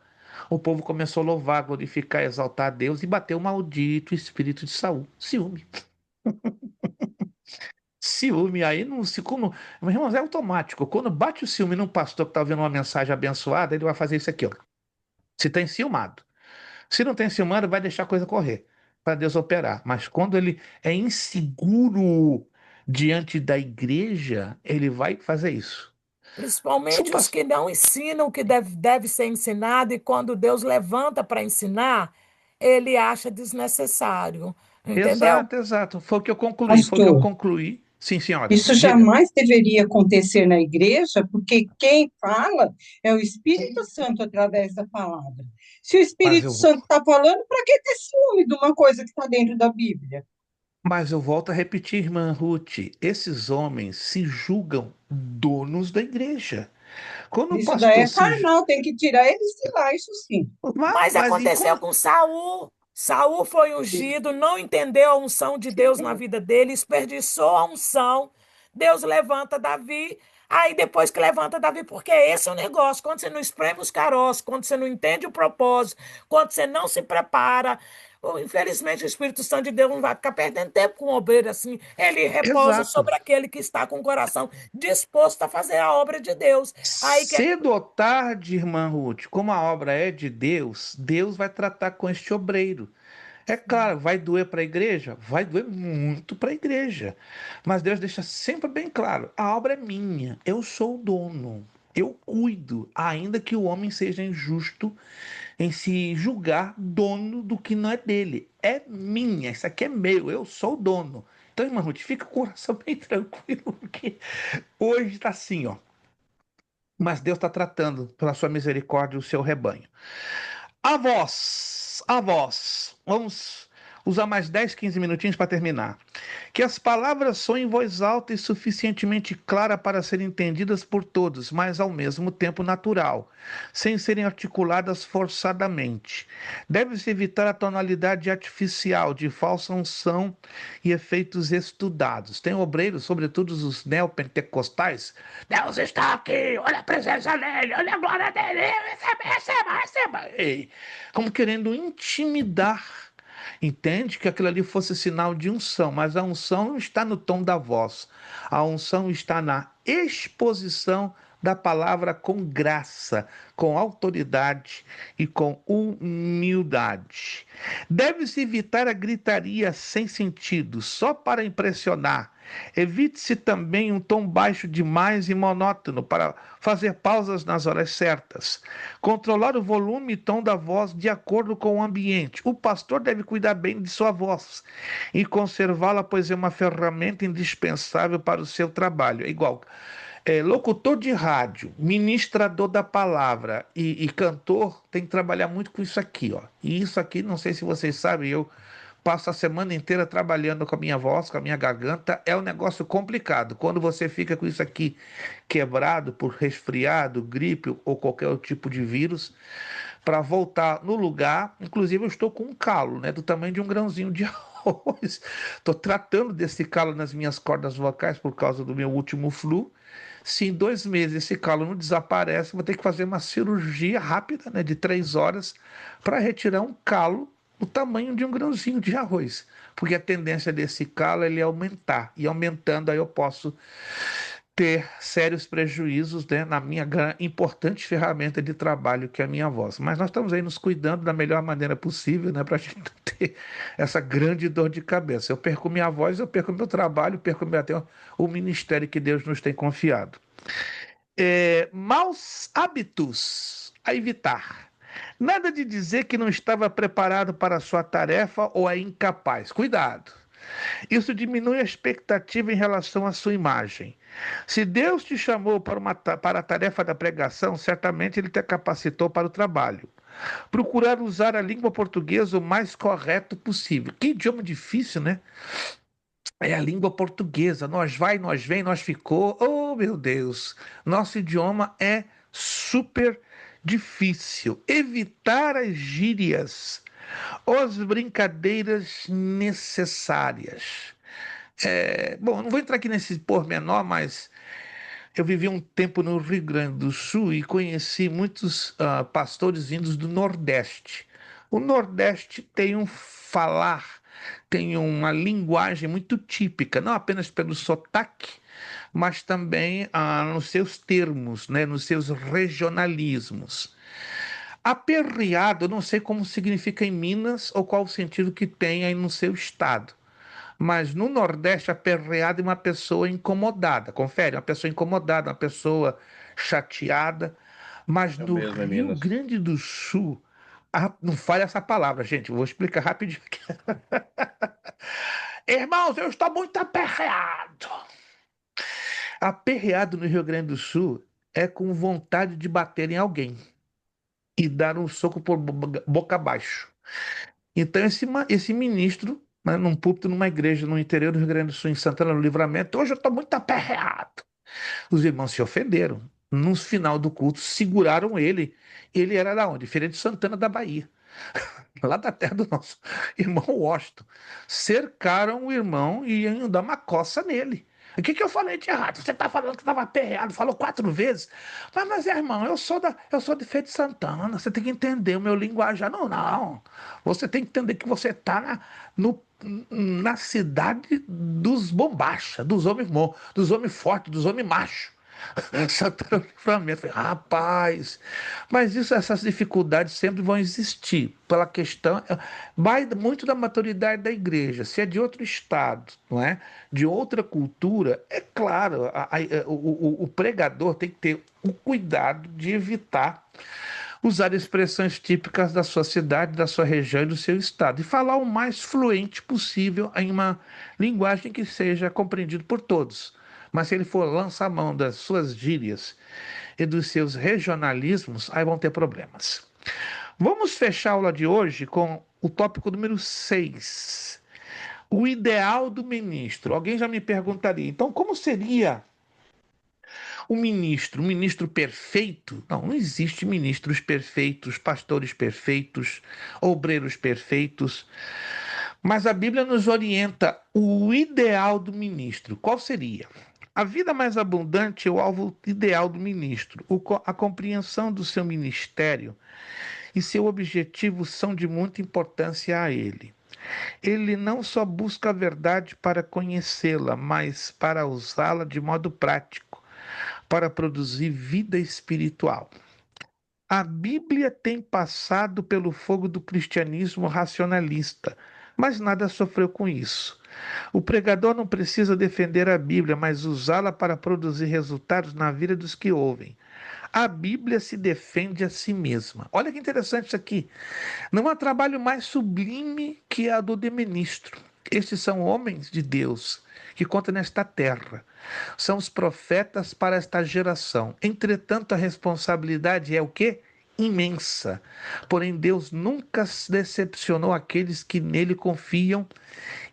o povo começou a louvar, glorificar, exaltar a Deus e bateu o maldito espírito de Saul, ciúme. Ciúme aí não se como, mas, irmãos, é automático. Quando bate o ciúme num pastor que está ouvindo uma mensagem abençoada, ele vai fazer isso aqui, ó. Se tem ciúmado. Se não tem ciúmado, vai deixar a coisa correr para Deus operar. Mas quando ele é inseguro diante da igreja, ele vai fazer isso. São Principalmente os pas- que não ensinam o que deve ser ensinado, e quando Deus levanta para ensinar, ele acha desnecessário, entendeu? Exato, exato. Foi o que eu concluí. Foi o que eu Pastor, concluí. Sim, senhora. isso Diga. jamais deveria acontecer na igreja, porque quem fala é o Espírito Santo através da palavra. Se o Mas Espírito eu, Santo está falando, para que ter ciúme de uma coisa que está dentro da Bíblia? mas eu volto a repetir, irmã Ruth. Esses homens se julgam donos da igreja. Quando o Isso daí pastor é carnal, tem que tirar eles de lá, isso sim. Mas Mas e aconteceu como. com Saul. Saul foi ungido, não entendeu a unção de Deus na vida dele, desperdiçou a unção. Deus levanta Davi. Aí depois que levanta Davi, porque esse é o negócio, quando você não espreme os caroços, quando você não entende o propósito, quando você não se prepara, infelizmente o Espírito Santo de Deus não vai ficar perdendo tempo com o obreiro assim. Ele repousa Exato. sobre aquele que está com o coração disposto a fazer a obra de Deus. Aí que Cedo ou tarde, irmã Ruth, como a obra é de Deus, Deus vai tratar com este obreiro. É claro, vai doer para a igreja? Vai doer muito para a igreja. Mas Deus deixa sempre bem claro: a obra é minha, eu sou o dono, eu cuido, ainda que o homem seja injusto em se julgar dono do que não é dele. É minha, isso aqui é meu, eu sou o dono. Então, irmã Ruth, fica com o coração bem tranquilo, porque hoje está assim, ó. Mas Deus está tratando pela sua misericórdia o seu rebanho. A voz. Vamos usar mais 10, 15 minutinhos para terminar. Que as palavras soem em voz alta e suficientemente clara para serem entendidas por todos, mas ao mesmo tempo natural, sem serem articuladas forçadamente. Deve-se evitar a tonalidade artificial de falsa unção e efeitos estudados. Tem obreiros, sobretudo os neopentecostais. Deus está aqui, olha a presença dele, olha a glória dele, receba, receba, receba. Ei, como querendo intimidar entende que aquilo ali fosse sinal de unção, mas a unção não está no tom da voz, a unção está na exposição da palavra com graça, com autoridade e com humildade. Deve-se evitar a gritaria sem sentido, só para impressionar. Evite-se também um tom baixo demais e monótono para fazer pausas nas horas certas. Controlar o volume e tom da voz de acordo com o ambiente. O pastor deve cuidar bem de sua voz e conservá-la, pois é uma ferramenta indispensável para o seu trabalho. É igual locutor de rádio, ministrador da palavra e cantor tem que trabalhar muito com isso aqui, ó. E isso aqui, não sei se vocês sabem, eu passo a semana inteira trabalhando com a minha voz, com a minha garganta. É um negócio complicado. Quando você fica com isso aqui quebrado por resfriado, gripe ou qualquer outro tipo de vírus, para voltar no lugar, inclusive eu estou com um calo, né, do tamanho de um grãozinho de arroz. Estou tratando desse calo nas minhas cordas vocais por causa do meu último flu. Se em 2 meses esse calo não desaparece, vou ter que fazer uma cirurgia rápida, né, de 3 horas, para retirar um calo do tamanho de um grãozinho de arroz. Porque a tendência desse calo é aumentar. E aumentando, aí eu posso ter sérios prejuízos, né, na minha importante ferramenta de trabalho, que é a minha voz. Mas nós estamos aí nos cuidando da melhor maneira possível, né, para a gente não ter essa grande dor de cabeça. Eu perco minha voz, eu perco meu trabalho, perco até o ministério que Deus nos tem confiado. Maus hábitos a evitar. Nada de dizer que não estava preparado para a sua tarefa ou é incapaz. Cuidado. Isso diminui a expectativa em relação à sua imagem. Se Deus te chamou para a tarefa da pregação, certamente Ele te capacitou para o trabalho. Procurar usar a língua portuguesa o mais correto possível. Que idioma difícil, né? É a língua portuguesa. Nós vai, nós vem, nós ficou. Oh, meu Deus! Nosso idioma é super difícil. Evitar as gírias ou as brincadeiras necessárias. Bom, eu não vou entrar aqui nesse pormenor, mas eu vivi um tempo no Rio Grande do Sul e conheci muitos pastores vindos do Nordeste. O Nordeste tem um falar, tem uma linguagem muito típica, não apenas pelo sotaque, mas também nos seus termos, né, nos seus regionalismos. Aperreado, eu não sei como significa em Minas ou qual o sentido que tem aí no seu estado. Mas no Nordeste, aperreado é uma pessoa incomodada. Confere, uma pessoa incomodada, uma pessoa chateada. Mas É o no mesmo em Rio Minas. Grande do Sul, não fale essa palavra, gente, vou explicar rapidinho aqui. Irmãos, eu estou muito aperreado. Aperreado no Rio Grande do Sul é com vontade de bater em alguém e dar um soco por boca abaixo. Então, esse ministro, né, num púlpito, numa igreja no interior do Rio Grande do Sul, em Santana do Livramento, hoje eu estou muito aperreado. Os irmãos se ofenderam. No final do culto, seguraram ele. Ele era da onde? Feira de Santana da Bahia, lá da terra do nosso irmão Washington. Cercaram o irmão e iam dar uma coça nele. O que eu falei de errado? Você está falando que estava aperreado, falou 4 vezes. Mas irmão, eu sou de Feira de Santana, você tem que entender o meu linguajar. Não, não. Você tem que entender que você está na cidade dos bombachas, dos homens fortes, dos homens machos. Santana do Livramento. Falei, rapaz, mas essas dificuldades sempre vão existir pela questão, vai muito da maturidade da igreja. Se é de outro estado, não é? De outra cultura, é claro, o pregador tem que ter o cuidado de evitar usar expressões típicas da sua cidade, da sua região e do seu estado, e falar o mais fluente possível em uma linguagem que seja compreendida por todos. Mas se ele for lançar a mão das suas gírias e dos seus regionalismos, aí vão ter problemas. Vamos fechar a aula de hoje com o tópico número 6. O ideal do ministro. Alguém já me perguntaria, então como seria o ministro? Um ministro perfeito? Não, não existe ministros perfeitos, pastores perfeitos, obreiros perfeitos. Mas a Bíblia nos orienta o ideal do ministro. Qual seria? A vida mais abundante é o alvo ideal do ministro. A compreensão do seu ministério e seu objetivo são de muita importância a ele. Ele não só busca a verdade para conhecê-la, mas para usá-la de modo prático, para produzir vida espiritual. A Bíblia tem passado pelo fogo do cristianismo racionalista, mas nada sofreu com isso. O pregador não precisa defender a Bíblia, mas usá-la para produzir resultados na vida dos que ouvem. A Bíblia se defende a si mesma. Olha que interessante isso aqui. Não há trabalho mais sublime que a do ministro. Estes são homens de Deus que contam nesta terra. São os profetas para esta geração. Entretanto, a responsabilidade é o quê? Imensa. Porém, Deus nunca decepcionou aqueles que nele confiam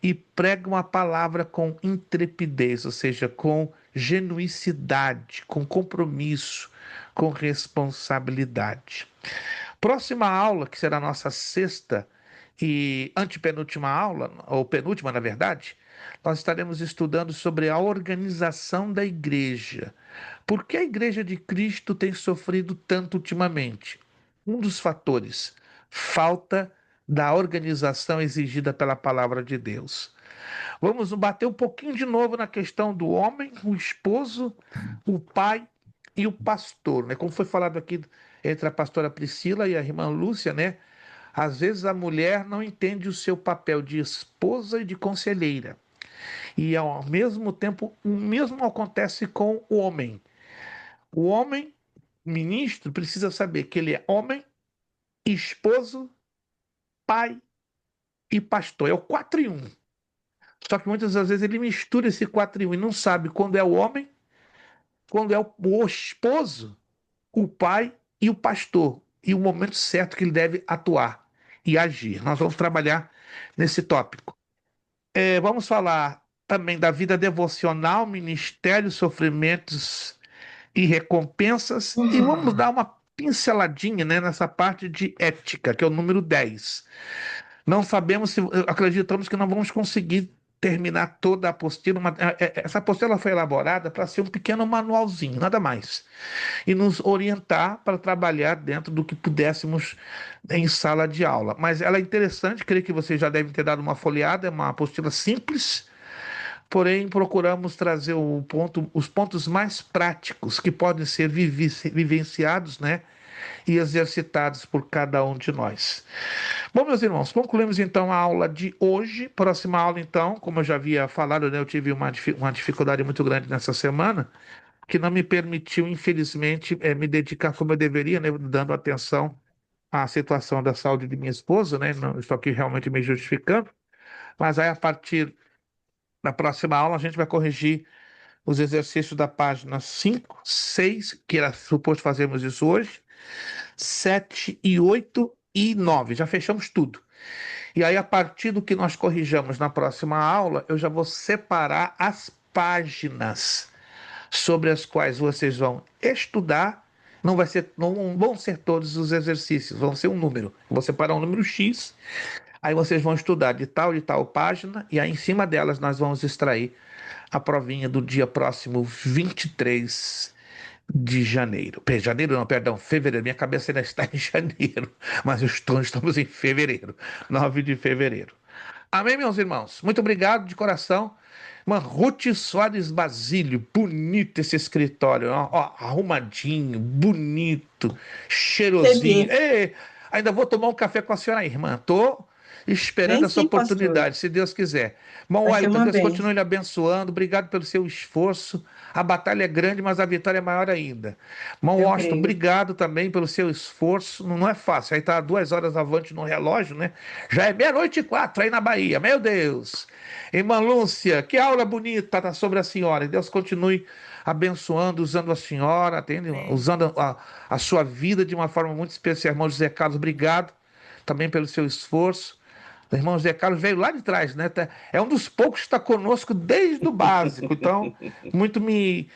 e pregam a palavra com intrepidez, ou seja, com genuicidade, com compromisso, com responsabilidade. Próxima aula, que será a nossa sexta e antepenúltima aula, ou penúltima, na verdade, nós estaremos estudando sobre a organização da igreja. Por que a igreja de Cristo tem sofrido tanto ultimamente? Um dos fatores, falta da organização exigida pela palavra de Deus. Vamos bater um pouquinho de novo na questão do homem, o esposo, o pai e o pastor, né? Como foi falado aqui entre a pastora Priscila e a irmã Lúcia, né? Às vezes a mulher não entende o seu papel de esposa e de conselheira. E ao mesmo tempo, o mesmo acontece com o homem. O homem, ministro, precisa saber que ele é homem, esposo, pai e pastor. É o 4 em 1. Só que muitas das vezes ele mistura esse 4 em 1 e não sabe quando é o homem, quando é o esposo, o pai e o pastor. E o momento certo que ele deve atuar e agir. Nós vamos trabalhar nesse tópico. Vamos falar também da vida devocional, ministério, sofrimentos e recompensas. E vamos dar uma pinceladinha, né, nessa parte de ética, que é o número 10. Não sabemos se, acreditamos que não vamos conseguir terminar toda a apostila. Essa apostila foi elaborada para ser um pequeno manualzinho, nada mais. E nos orientar para trabalhar dentro do que pudéssemos em sala de aula. Mas ela é interessante, creio que vocês já devem ter dado uma folheada, é uma apostila simples, porém procuramos trazer os pontos mais práticos que podem ser vivenciados, né? E exercitados por cada um de nós. Bom, meus irmãos, concluímos então a aula de hoje. Próxima aula, então, como eu já havia falado, né, eu tive uma dificuldade muito grande nessa semana, que não me permitiu, infelizmente, me dedicar como eu deveria, né, dando atenção à situação da saúde de minha esposa, né, não estou aqui realmente me justificando, mas aí a partir da próxima aula a gente vai corrigir os exercícios da página 5, 6, que era suposto fazermos isso hoje, 7 e 8 e 9. Já fechamos tudo. E aí, a partir do que nós corrijamos na próxima aula, eu já vou separar as páginas sobre as quais vocês vão estudar. Não vão ser todos os exercícios, vão ser um número. Eu vou separar um número X, aí vocês vão estudar de tal e tal página, e aí em cima delas nós vamos extrair a provinha do dia próximo 23 de janeiro. Janeiro não, perdão, fevereiro. Minha cabeça ainda está em janeiro, mas estamos em fevereiro, 9 de fevereiro. Amém, meus irmãos? Muito obrigado de coração. Irmã Ruth Soares Basílio, bonito esse escritório, ó, arrumadinho, bonito, cheirosinho. Ei, ainda vou tomar um café com a senhora, irmã. Tô esperando essa oportunidade, se Deus quiser. Bom, Wellington, Deus continue lhe abençoando. Obrigado pelo seu esforço. A batalha é grande, mas a vitória é maior ainda. Irmão Washington, obrigado também pelo seu esforço. Não é fácil. Aí tá 2 horas avante no relógio, né? Já é 00:04 aí na Bahia. Meu Deus! Irmã Lúcia, que aula bonita tá sobre a senhora. Deus continue abençoando, usando a senhora, usando a sua vida de uma forma muito especial. Irmão José Carlos, obrigado também pelo seu esforço. O irmão José Carlos veio lá de trás, né? É um dos poucos que está conosco desde o básico. Então, muito me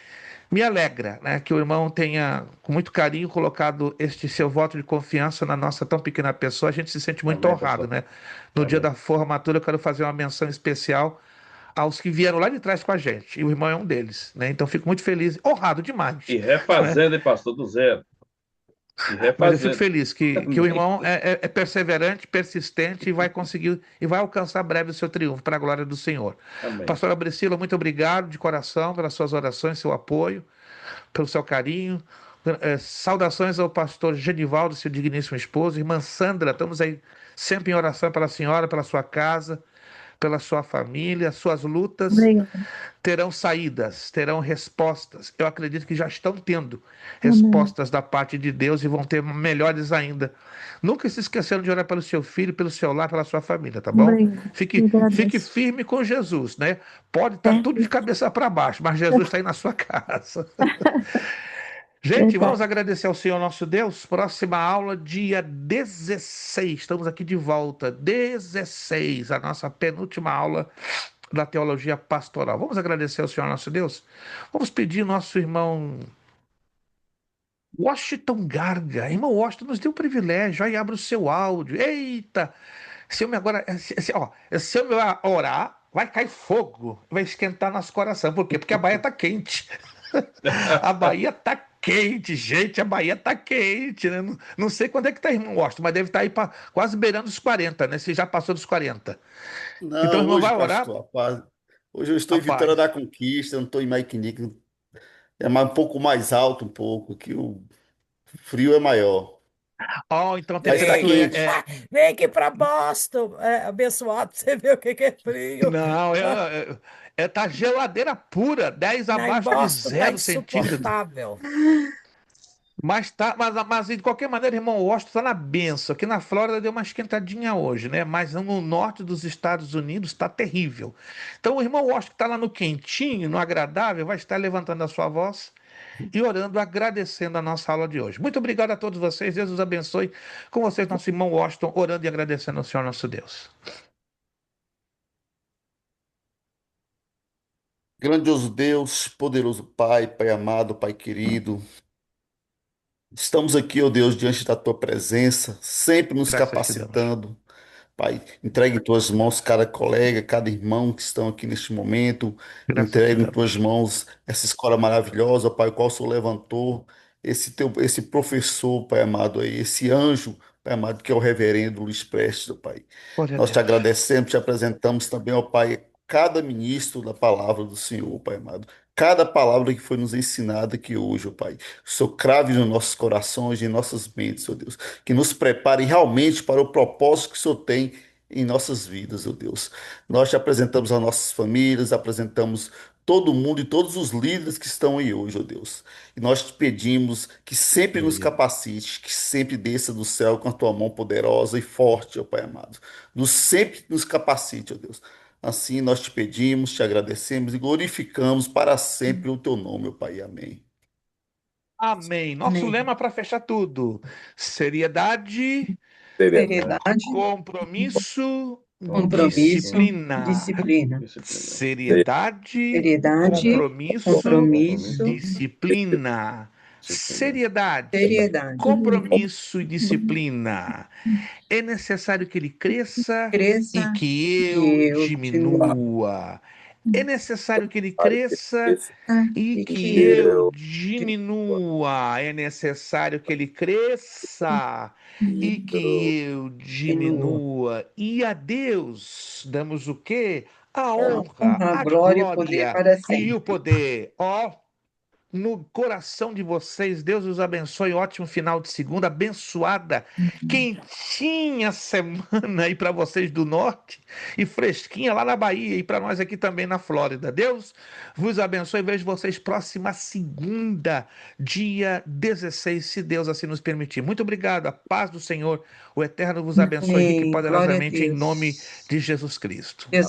alegra, né, que o irmão tenha, com muito carinho, colocado este seu voto de confiança na nossa tão pequena pessoa. A gente se sente muito honrado, né? No dia da formatura, eu quero fazer uma menção especial aos que vieram lá de trás com a gente. E o irmão é um deles, né? Então, fico muito feliz, honrado demais. E refazendo, hein, pastor, do zero. E Mas eu fico refazendo. feliz que o irmão é perseverante, persistente e vai conseguir e vai alcançar breve o seu triunfo para a glória do Senhor. Amém. Pastora Priscila, muito obrigado de coração pelas suas orações, seu apoio, pelo seu carinho. Saudações ao pastor Genivaldo, seu digníssimo esposo. Irmã Sandra, estamos aí sempre em oração pela senhora, pela sua casa, pela sua família. Suas lutas Obrigada. terão saídas, terão respostas. Eu acredito que já estão tendo Amém. respostas da parte de Deus e vão ter melhores ainda. Nunca se esqueceram de orar pelo seu filho, pelo seu lar, pela sua família, tá bom? Obrigada. Fique, fique Agradeço. firme com Jesus, né? Pode estar tudo de Certo? cabeça para baixo, mas Jesus está aí na sua casa. Gente, vamos Verdade. agradecer ao Senhor nosso Deus. Próxima aula, dia 16. Estamos aqui de volta. 16, a nossa penúltima aula da teologia pastoral. Vamos agradecer ao Senhor nosso Deus? Vamos pedir nosso irmão Washington Garga. Irmão Washington, nos dê o privilégio. Aí abre o seu áudio. Eita! Se eu me agora, se eu me orar, vai cair fogo. Vai esquentar nosso coração. Por quê? Porque a Bahia tá quente. A Bahia tá quente, gente. A Bahia tá quente, né? Não sei quando é que tá, irmão Washington, mas deve estar aí quase beirando os 40, né? Se já passou dos 40. Então, Não, irmão, hoje, vai orar? pastor, hoje eu estou A em Vitória da paz. Conquista, eu não estou em Maiquinique, é mais, um pouco mais alto, um pouco, que o frio é maior, Oh, então a mas está temperatura quente. Vem aqui para Boston, abençoado, pra você ver o que que é frio. Não, tá geladeira pura, 10 Não, em abaixo de Boston tá 0 centígrados. insuportável. Mas de qualquer maneira, irmão, Washington está na benção. Aqui na Flórida deu uma esquentadinha hoje, né? Mas no norte dos Estados Unidos está terrível. Então o irmão Washington está lá no quentinho, no agradável, vai estar levantando a sua voz e orando, agradecendo a nossa aula de hoje. Muito obrigado a todos vocês, Deus os abençoe. Com vocês, nosso irmão Washington, orando e agradecendo ao Senhor nosso Deus. Grandioso Deus, poderoso Pai, Pai amado, Pai querido, estamos aqui, ó Deus, diante da Tua presença, sempre nos Graças te damos. capacitando. Pai, entregue em tuas mãos cada colega, cada irmão que estão aqui neste momento. Graças te Entregue em tuas damos. mãos essa escola maravilhosa, Pai, o qual o Senhor levantou. Esse professor, Pai amado, aí, esse anjo, Pai amado, que é o reverendo Luiz Prestes, ó Pai. Glória a Nós te Deus. agradecemos, te apresentamos também, ó Pai, cada ministro da palavra do Senhor, Pai amado. Cada palavra que foi nos ensinada aqui hoje, ó Pai. O Senhor crave nos nossos corações e em nossas mentes, ó Deus, que nos prepare realmente para o propósito que o Senhor tem em nossas vidas, ó Deus. Nós te apresentamos as nossas famílias, apresentamos todo mundo e todos os líderes que estão aí hoje, ó Deus. E nós te pedimos que sempre nos Aleluia. capacite, que sempre desça do céu com a tua mão poderosa e forte, ó Pai amado. Sempre nos capacite, ó Deus. Assim nós te pedimos, te agradecemos e glorificamos para sempre o teu nome, ó Pai. Amém. Amém. Nosso Amém. lema para fechar tudo: seriedade, Seriedade, Seriedade, compromisso, compromisso, disciplina. disciplina. Disciplina. Seriedade, Seriedade, compromisso, compromisso, disciplina. Disciplina. Seriedade, seriedade. compromisso e disciplina. É necessário que ele cresça e Cresça que e eu eu diminua. diminua. É necessário que ele para que cresça esse e E que que eu eu eu diminua. É necessário que ele cresça e que eu diminua. diminua. E a Deus damos o quê? A A honra, honra, a a glória e o poder glória para e o sempre. poder. Ó, no coração de vocês. Deus os abençoe. Ótimo final de segunda, abençoada, quentinha semana aí para vocês do norte e fresquinha lá na Bahia e para nós aqui também na Flórida. Deus vos abençoe. Vejo vocês próxima segunda, dia 16, se Deus assim nos permitir. Muito obrigado. A paz do Senhor, o Eterno vos abençoe rique e Amém. Glória a poderosamente em nome Deus. de Jesus Cristo. Deus